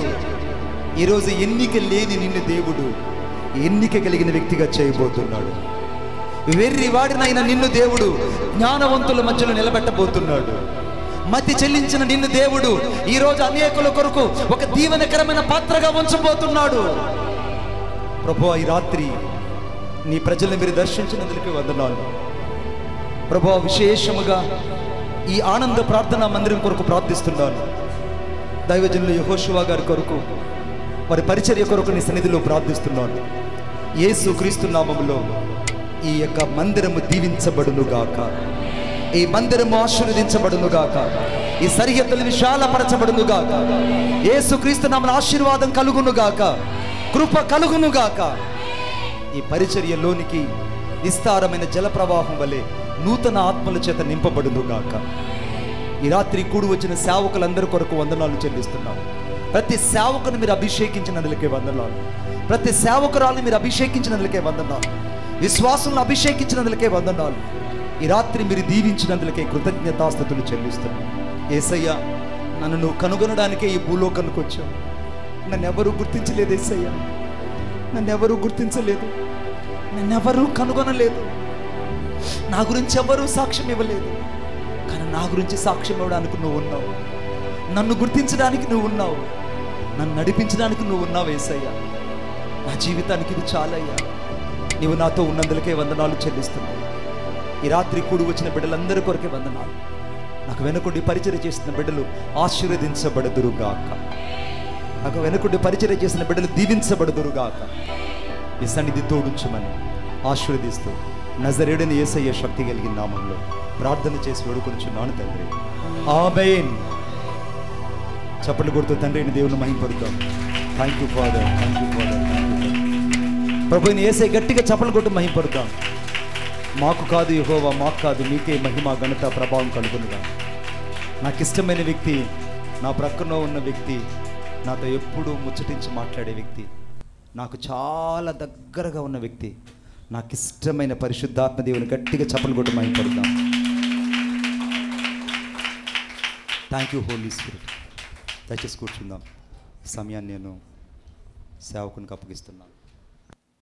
ఈరోజు ఎన్నిక లేని నిన్ను దేవుడు ఎన్నిక కలిగిన వ్యక్తిగా చేయబోతున్నాడు. వెర్రివాడినైన నిన్ను దేవుడు జ్ఞానవంతుల మధ్యలో నిలబెట్టబోతున్నాడు. మతి చెల్లించిన నిన్ను దేవుడు ఈరోజు అనేకుల కొరకు ఒక దీవెనకరమైన పాత్రగా ఉంచబోతున్నాడు. ప్రభువా ఈ రాత్రి నీ ప్రజలను మీరు దర్శించినందుకు వందనాలు. ప్రభువా విశేషముగా ఈ ఆనంద ప్రార్థనా మందిరం కొరకు ప్రార్థిస్తున్నాను. దైవజనులు యెహోషువ గారి కొరకు, వారి పరిచర్య కొరకు నీ సన్నిధిలో ప్రార్థిస్తున్నాను. యేసు క్రీస్తు నామములో ఈ యొక్క మందిరము దీవించబడునుగాక, ఈ మందిరము ఆశీర్వదించబడునుగాక, ఈ సరిహద్దులు విశాలపరచబడునుగాక, యేసు క్రీస్తు నామమున ఆశీర్వాదం కలుగునుగాక, కృప కలుగునుగాక. ఈ పరిచర్యలోనికి విస్తారమైన జల ప్రవాహం వలె నూతన ఆత్మల చేత నింపబడునుగాక. ఈ రాత్రి కూడి వచ్చిన సేవకులందరి కొరకు వందనాలు చెల్లిస్తున్నాను. ప్రతి సేవకుని మీరు అభిషేకించినందుకే వందనాలు. ప్రతి సేవకురాలను మీరు అభిషేకించినందుకే వందనాలు. విశ్వాసులను అభిషేకించినందుకే వందనాలు. ఈ రాత్రి మీరు దీవించినందుకే కృతజ్ఞతాస్తుతులు చెల్లిస్తున్నాను. యేసయ్య, నన్ను నువ్వు కనుగొనడానికే ఈ భూలోకానికి వచ్చావు. నన్ను ఎవరూ గుర్తించలేదు యేసయ్య, నన్ను ఎవరూ గుర్తించలేదు, నన్ను ఎవరూ కనుగొనలేదు, నా గురించి ఎవరూ సాక్ష్యం ఇవ్వలేదు. కానీ నా గురించి సాక్ష్యం ఇవ్వడానికి నువ్వు ఉన్నావు, నన్ను గుర్తించడానికి నువ్వు ఉన్నావు, నన్ను నడిపించడానికి నువ్వు ఉన్నావు యేసయ్య. నా జీవితానికి ఇది చాలయ్యా. నీవు నాతో ఉన్నందులకే వందనాలు చెల్లిస్తున్నావు. ఈ రాత్రి కూడి వచ్చిన బిడ్డలందరి కొరకే వందనాలు. నాకు వెనుకుండి పరిచర్య చేసిన బిడ్డలు ఆశీర్వదించబడుదురుగాక. నాకు వెనుకుండి పరిచర్య చేసిన బిడ్డలు దీవించబడుదురుగాక. ఈ సన్నిధి తోడుంచమని ఆశీర్వదిస్తూ నజరేయుడైన యేసయ్య శక్తి కలిగిన నామంలో ప్రార్థన చేసి వేడుకొనుచున్నాను తండ్రి, ఆమేన్. చప్పట్లు కొడుతూ తండ్రిని దేవుని మహిమపరుద్దాం. Thank you father, thank you father, thank you father. ప్రభువుని యేసయ్య గట్టిగా చప్పట్లు కొట్టు మహిమపరుద్దాం. మాకు కాదు యెహోవా, మాకు కాదు, నీకే మహిమ ఘనత ప్రభావం కలుగునుగా. నాకు ఇష్టమైన వ్యక్తి, నా ప్రక్కన ఉన్న వ్యక్తి, నాతో ఎప్పుడూ ముచ్చటించి మాట్లాడే వ్యక్తి, నాకు చాలా దగ్గరగా ఉన్న వ్యక్తి, నాకు ఇష్టమైన పరిశుద్ధాత్మ దేవుని గట్టిగా చప్పట్లు కొట్టు మహిమపరుద్దాం. Thank you holy spirit. దయచేసి కూర్చుందాం. సమయాన్ని నేను సేవకునికి అప్పగిస్తున్నాను.